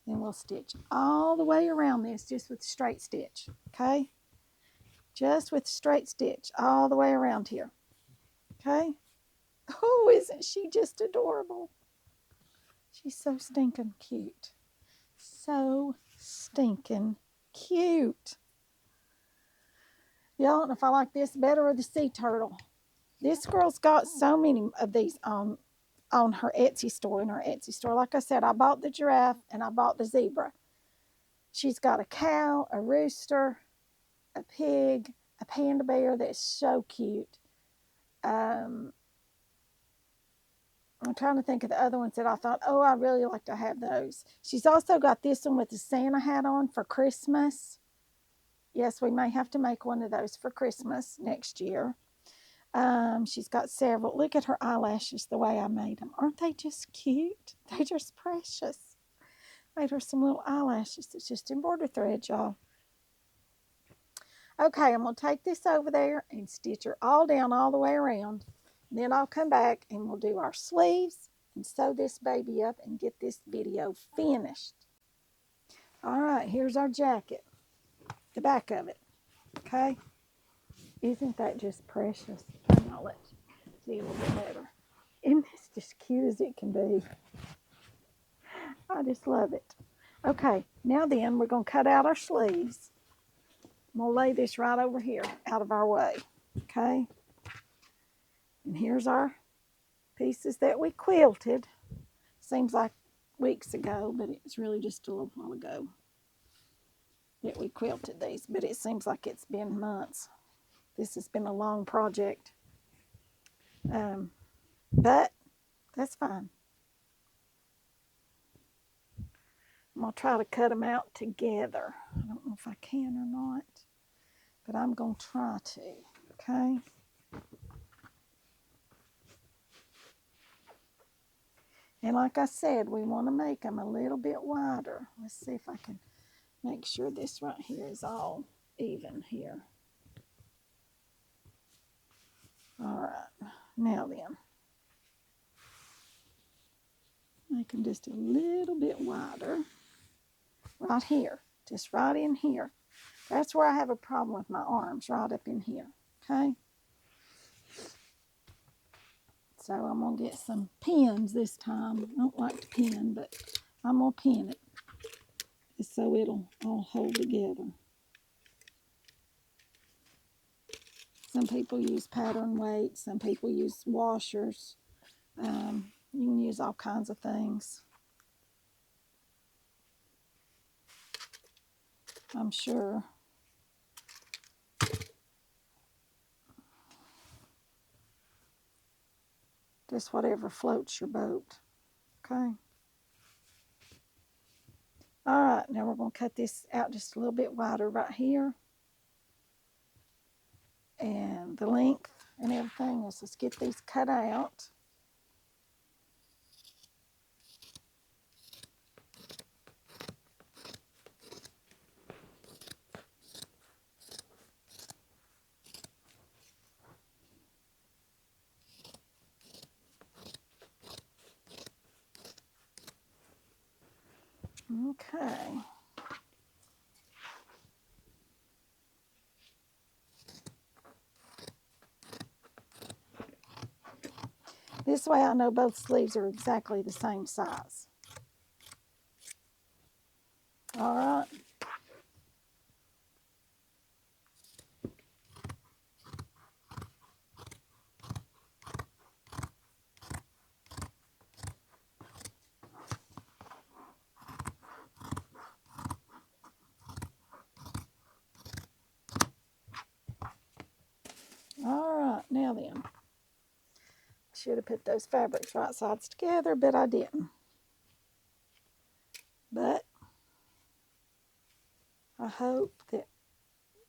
Then we'll stitch all the way around this just with straight stitch. Okay? Just with straight stitch all the way around here. Okay? Oh, isn't she just adorable? She's so stinking cute. So stinking cute. Y'all don't know if I like this better or the sea turtle. This girl's got so many of these on her Etsy store, in her Etsy store. Like I said, I bought the giraffe and I bought the zebra. She's got a cow, a rooster, a pig, a panda bear that's so cute. I'm trying to think of the other ones that I thought, oh, I really like to have those. She's also got this one with the Santa hat on for Christmas. Yes, we may have to make one of those for Christmas next year. She's got several. Look at her eyelashes, the way I made them. Aren't they just cute? They're just precious. Made her some little eyelashes. It's just embroidered thread, y'all. Okay, I'm going to take this over there and stitch her all down all the way around. Then I'll come back and we'll do our sleeves and sew this baby up and get this video finished. All right, here's our jacket, the back of it. Okay? Isn't that just precious? I'll let you see a little bit better. Isn't this just cute as it can be? I just love it. Okay, now then, we're going to cut out our sleeves. I'm going to lay this right over here, out of our way. Okay? And here's our pieces that we quilted. Seems like weeks ago, but it's really just a little while ago that we quilted these. But it seems like it's been months. This has been a long project. But that's fine. I'm going to try to cut them out together. I don't know if I can or not, but I'm going to try to, okay? And like I said, we want to make them a little bit wider. Let's see if I can make sure this right here is all even here. All right, now then. Make them just a little bit wider. Right here, just right in here. That's where I have a problem with my arms, right up in here, okay? So I'm going to get some pins this time. I don't like to pin, but I'm going to pin it just so it'll all hold together. Some people use pattern weights. Some people use washers. You can use all kinds of things, I'm sure. Just whatever floats your boat. Okay. All right, now we're going to cut this out just a little bit wider right here. And the length and everything is, let's get these cut out. Okay. This way I know both sleeves are exactly the same size. All right. All right, now then. Should have put those fabrics right sides together, but I didn't. But I hope that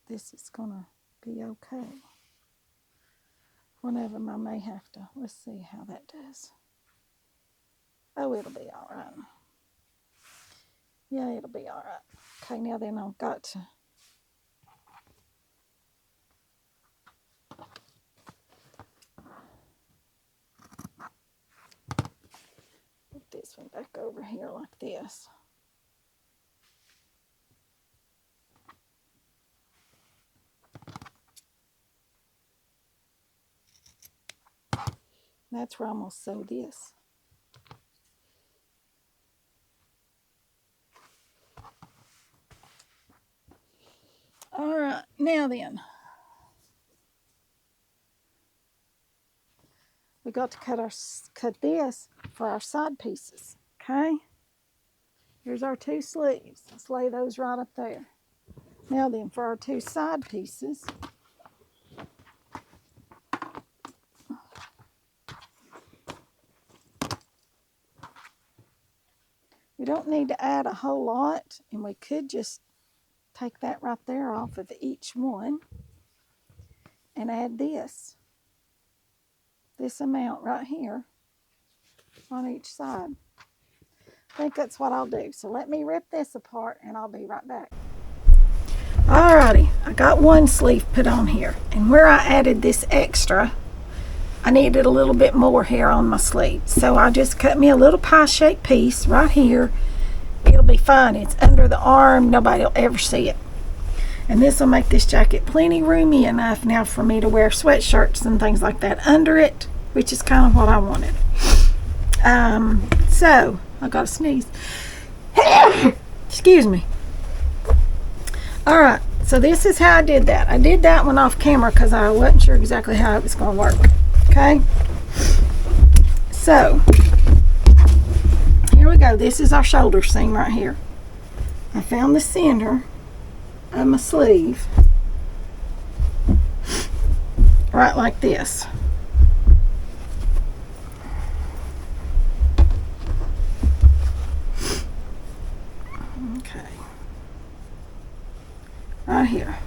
this is gonna be okay. One of them I may have to, let's see how that does. Oh, it'll be all right. Yeah, it'll be all right. Okay, now then I've got to put this one back over here like this. That's where I'm going to sew this. All right, now then. We got to cut this for our side pieces, okay? Here's our two sleeves. Let's lay those right up there. Now then, for our two side pieces, we don't need to add a whole lot, and we could just take that right there off of each one and add this amount right here on each side. I think that's what I'll do. So let me rip this apart and I'll be right back. Alrighty, I got one sleeve put on here, and where I added this extra, I needed a little bit more here on my sleeve. So I just cut me a little pie-shaped piece right here. It'll be fine. It's under the arm. Nobody will ever see it. And this will make this jacket plenty roomy enough now for me to wear sweatshirts and things like that under it, which is kind of what I wanted. So I got to sneeze. Excuse me. All right, so this is how I did that. I did that one off camera because I wasn't sure exactly how it was going to work. Okay, so here we go. This is our shoulder seam right here. I found the center of my sleeve right like this. Okay, right here.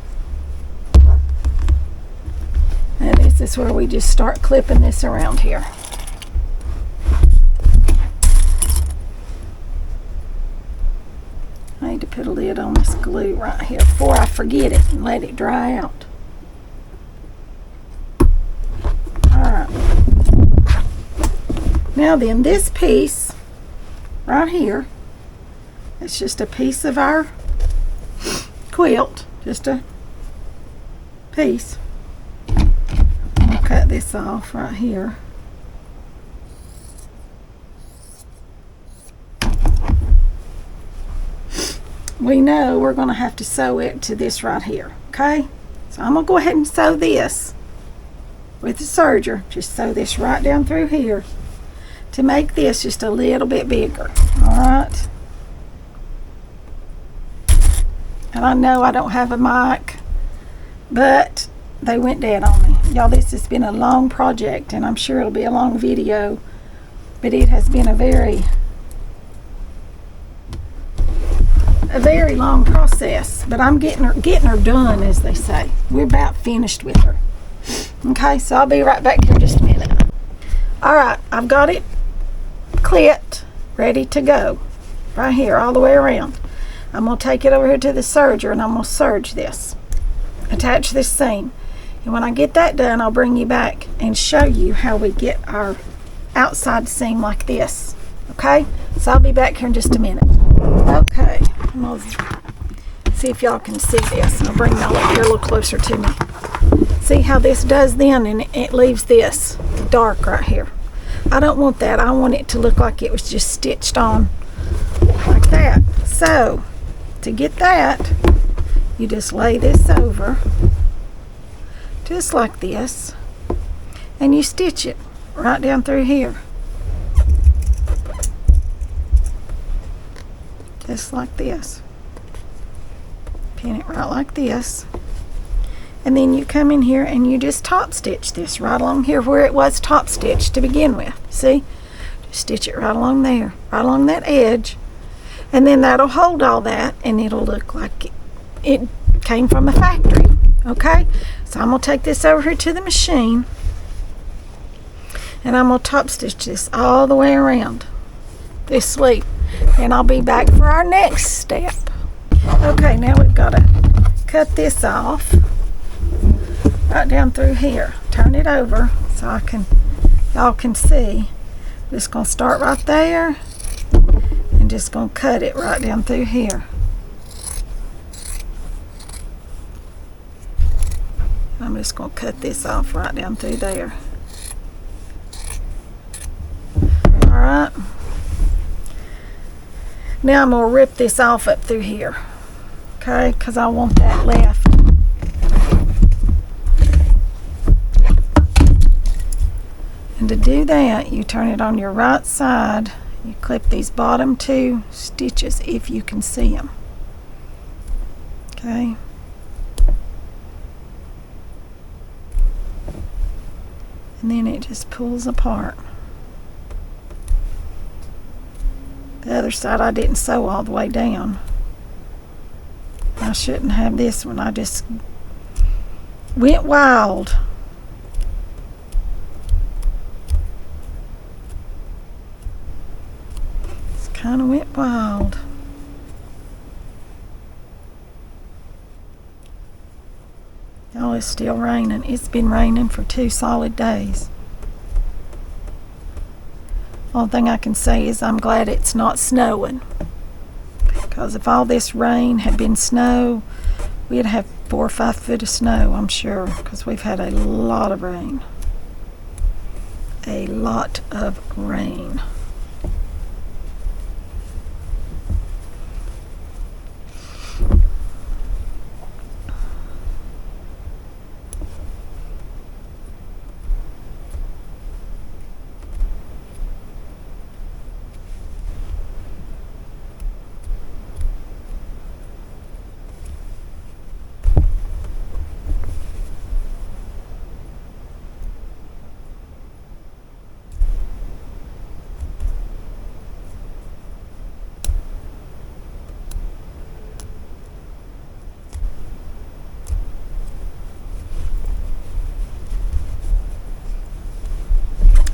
And this is where we just start clipping this around here. I need to put a lid on this glue right here before I forget it and let it dry out. Alright. Now then, this piece right here, it's just a piece of our quilt, just a piece. I'll cut this off right here. We know we're going to have to sew it to this right here, okay? So I'm going to go ahead and sew this with the serger. Just sew this right down through here to make this just a little bit bigger, all right? And I know I don't have a mic, but they went dead on me. Y'all, this has been a long project, and I'm sure it'll be a long video, but it has been a very long process, but I'm getting her done, as they say. We're about finished with her. Okay, so I'll be right back here in just a minute. Alright, I've got it clipped, ready to go. Right here, all the way around. I'm going to take it over here to the serger, and I'm going to serge this. Attach this seam. And when I get that done, I'll bring you back and show you how we get our outside seam like this. Okay, so I'll be back here in just a minute. Okay, I'm gonna see if y'all can see this. I'll bring y'all up here a little closer to me. See how this does then, and it leaves this dark right here. I don't want that. I want it to look like it was just stitched on like that. So to get that, you just lay this over just like this, and you stitch it right down through here, just like this. Pin it right like this, and then you come in here and you just top stitch this right along here where it was top stitched to begin with. See, just stitch it right along there, right along that edge, and then that'll hold all that, and it'll look like it came from a factory. Okay, so I'm gonna take this over here to the machine, and I'm gonna top stitch this all the way around this sleeve, and I'll be back for our next step. Okay, now we've got to cut this off right down through here. Turn it over so y'all can see. Just gonna start right there and just gonna cut it right down through here. I'm just going to cut this off right down through there. Alright. Now I'm going to rip this off up through here. Okay, because I want that left. And to do that, you turn it on your right side. You clip these bottom two stitches if you can see them. Okay. And then it just pulls apart. The other side I didn't sew all the way down. I shouldn't have this one. I just went wild. Just kind of went wild. Oh, it's still raining. It's been raining for 2 solid days. Only thing I can say is I'm glad it's not snowing. Because if all this rain had been snow, we'd have 4 or 5 foot of snow, I'm sure. Because we've had a lot of rain. A lot of rain.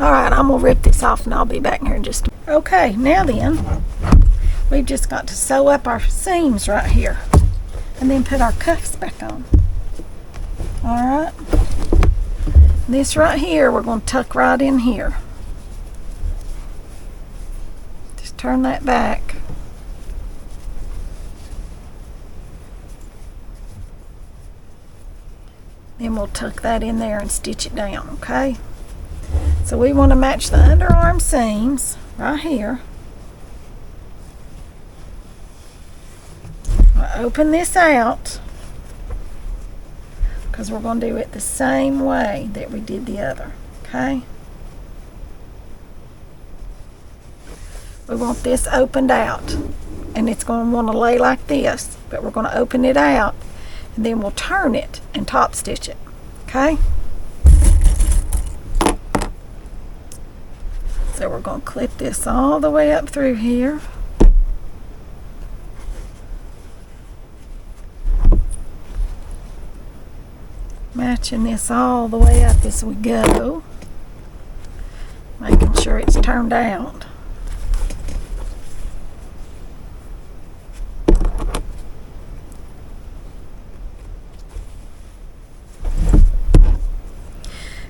Alright, I'm going to rip this off and I'll be back here in just a minute. Okay, now then, we've just got to sew up our seams right here and then put our cuffs back on. Alright, this right here we're going to tuck right in here. Just turn that back. Then we'll tuck that in there and stitch it down, okay? So we want to match the underarm seams right here. I'll open this out because we're going to do it the same way that we did the other, okay? We want this opened out, and it's going to want to lay like this, but we're going to open it out, and then we'll turn it and top stitch it, okay? So we're going to clip this all the way up through here. Matching this all the way up as we go. Making sure it's turned out.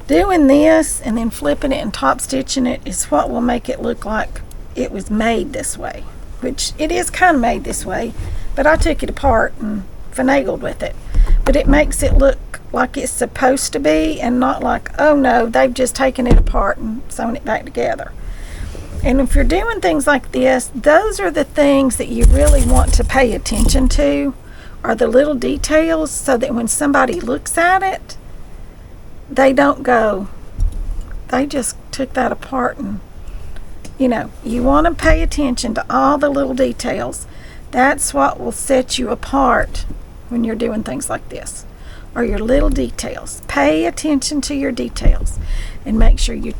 Doing this and then flipping it and top stitching it is what will make it look like it was made this way. which it is kind of made this way, but I took it apart and finagled with it. But it makes it look like it's supposed to be, and not like, oh no, they've just taken it apart and sewn it back together. And if you're doing things like this, those are the things that you really want to pay attention to, are the little details, so that when somebody looks at it, they don't go, they just took that apart. And you know, you want to pay attention to all the little details. That's what will set you apart when you're doing things like this, are your little details. Pay attention to your details and make sure you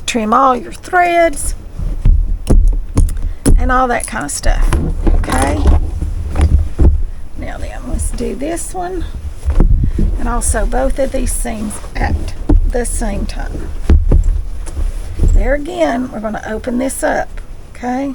trim all your threads and all that kind of stuff. Okay, now then, let's do this one, and also both of these seams at the same time. There again, we're going to open this up. Okay,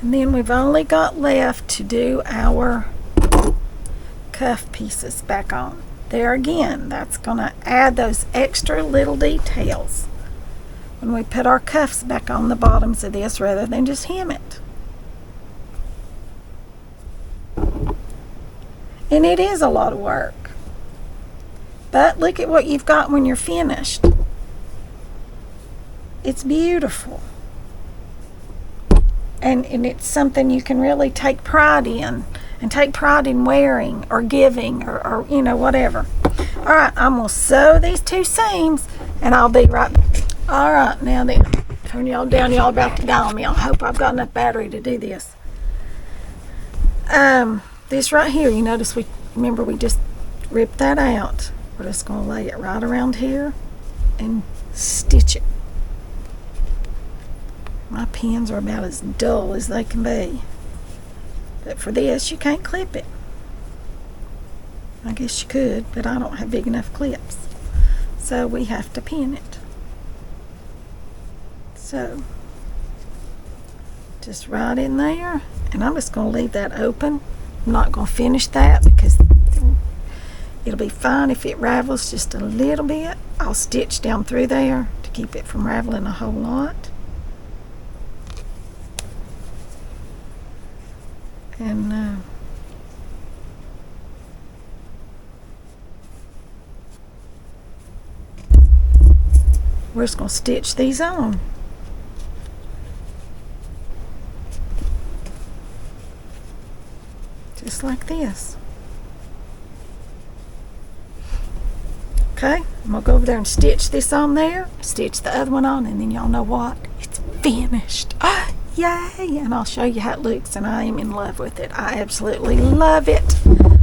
and then we've only got left to do our cuff pieces back on. There again, that's going to add those extra little details when we put our cuffs back on the bottoms of this, rather than just hem it. And it is a lot of work, but look at what you've got when you're finished. It's beautiful. And it's something you can really take pride in, and take pride in wearing or giving, or you know, whatever. All right, I'm going to sew these two seams, and I'll be right back. All right, now then, turn y'all down. Y'all about to die on me. I hope I've got enough battery to do this. This right here, you notice remember we just ripped that out. We're just going to lay it right around here and stitch it. My pins are about as dull as they can be. But for this, you can't clip it. I guess you could, but I don't have big enough clips. So we have to pin it. So, just right in there. And I'm just going to leave that open. I'm not going to finish that because it'll be fine if it ravels just a little bit. I'll stitch down through there to keep it from raveling a whole lot. And we're just going to stitch these on. Just like this. Okay, I'm going to go over there and stitch this on there, stitch the other one on, and then y'all know what? It's finished. Yay! And I'll show you how it looks, and I am in love with it. I absolutely love it.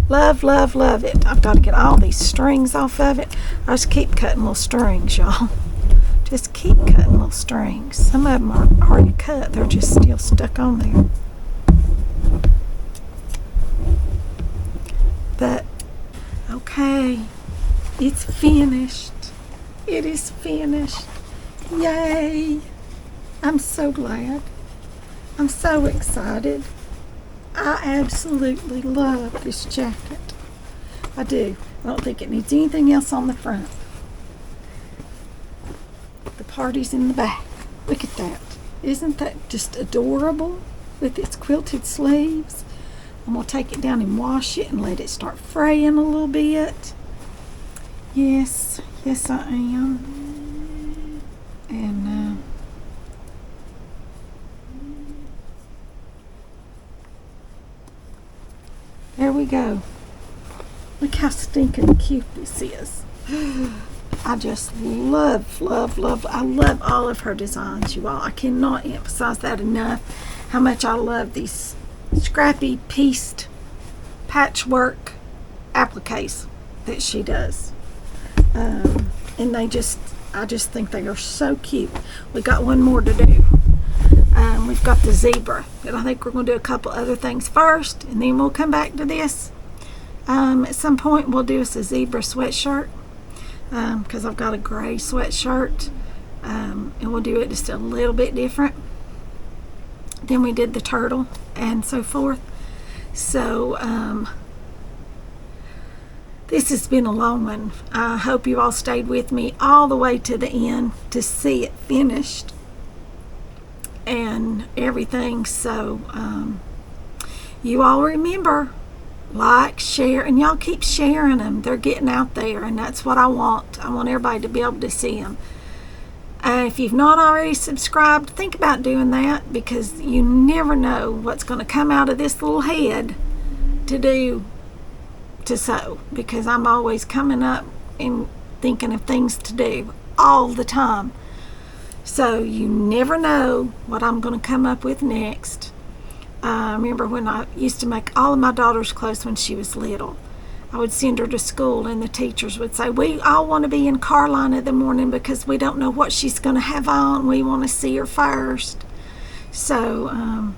Love, love, love it. I've got to get all these strings off of it. I just keep cutting little strings, y'all. Just keep cutting little strings. Some of them are already cut. They're just still stuck on there. But, okay. It's finished. It is finished. Yay! I'm so glad. I'm so excited. I absolutely love this jacket. I do. I don't think it needs anything else on the front. The party's in the back. Look at that. Isn't that just adorable with its quilted sleeves? I'm going to take it down and wash it and let it start fraying a little bit. Yes, yes I am. And there we go. Look how stinking cute this is. I just love I love all of her designs, you all. I cannot emphasize that enough, how much I love these scrappy pieced patchwork appliques that she does. And I just think they are so cute. We got one more to do. We've got the zebra, and I think we're going to do a couple other things first, and then we'll come back to this. At some point we'll do us a zebra sweatshirt, because I've got a gray sweatshirt, and we'll do it just a little bit different. Then we did the turtle and so forth. So this has been a long one. I hope you all stayed with me all the way to the end to see it finished and everything. So you all remember, like, share, and y'all keep sharing them. They're getting out there, and that's what I want. I want everybody to be able to see them. If you've not already subscribed, think about doing that, because you never know what's going to come out of this little head to sew, because I'm always coming up and thinking of things to do all the time. So you never know what I'm going to come up with next. I remember when I used to make all of my daughter's clothes when she was little. I would send her to school, and the teachers would say, we all want to be in Carolina in the morning because we don't know what she's going to have on. We want to see her first. So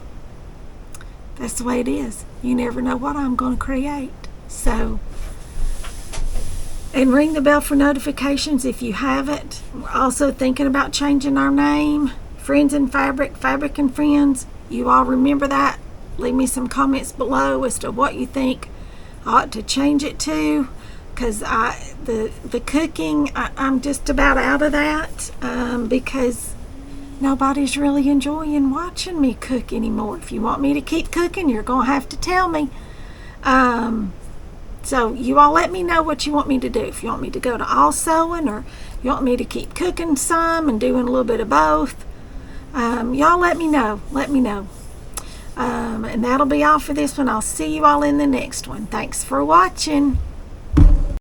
that's the way it is. You never know what I'm going to create. So, and ring the bell for notifications if you haven't. We're also thinking about changing our name. Friends in Fabric, Fabric and Friends. You all remember that? Leave me some comments below as to what you think I ought to change it to, because the cooking, I'm just about out of that, because nobody's really enjoying watching me cook anymore. If you want me to keep cooking, you're going to have to tell me. So you all let me know what you want me to do. If you want me to go to all sewing, or you want me to keep cooking some and doing a little bit of both, y'all let me know. Let me know. And that'll be all for this one. I'll see you all in the next one. Thanks for watching.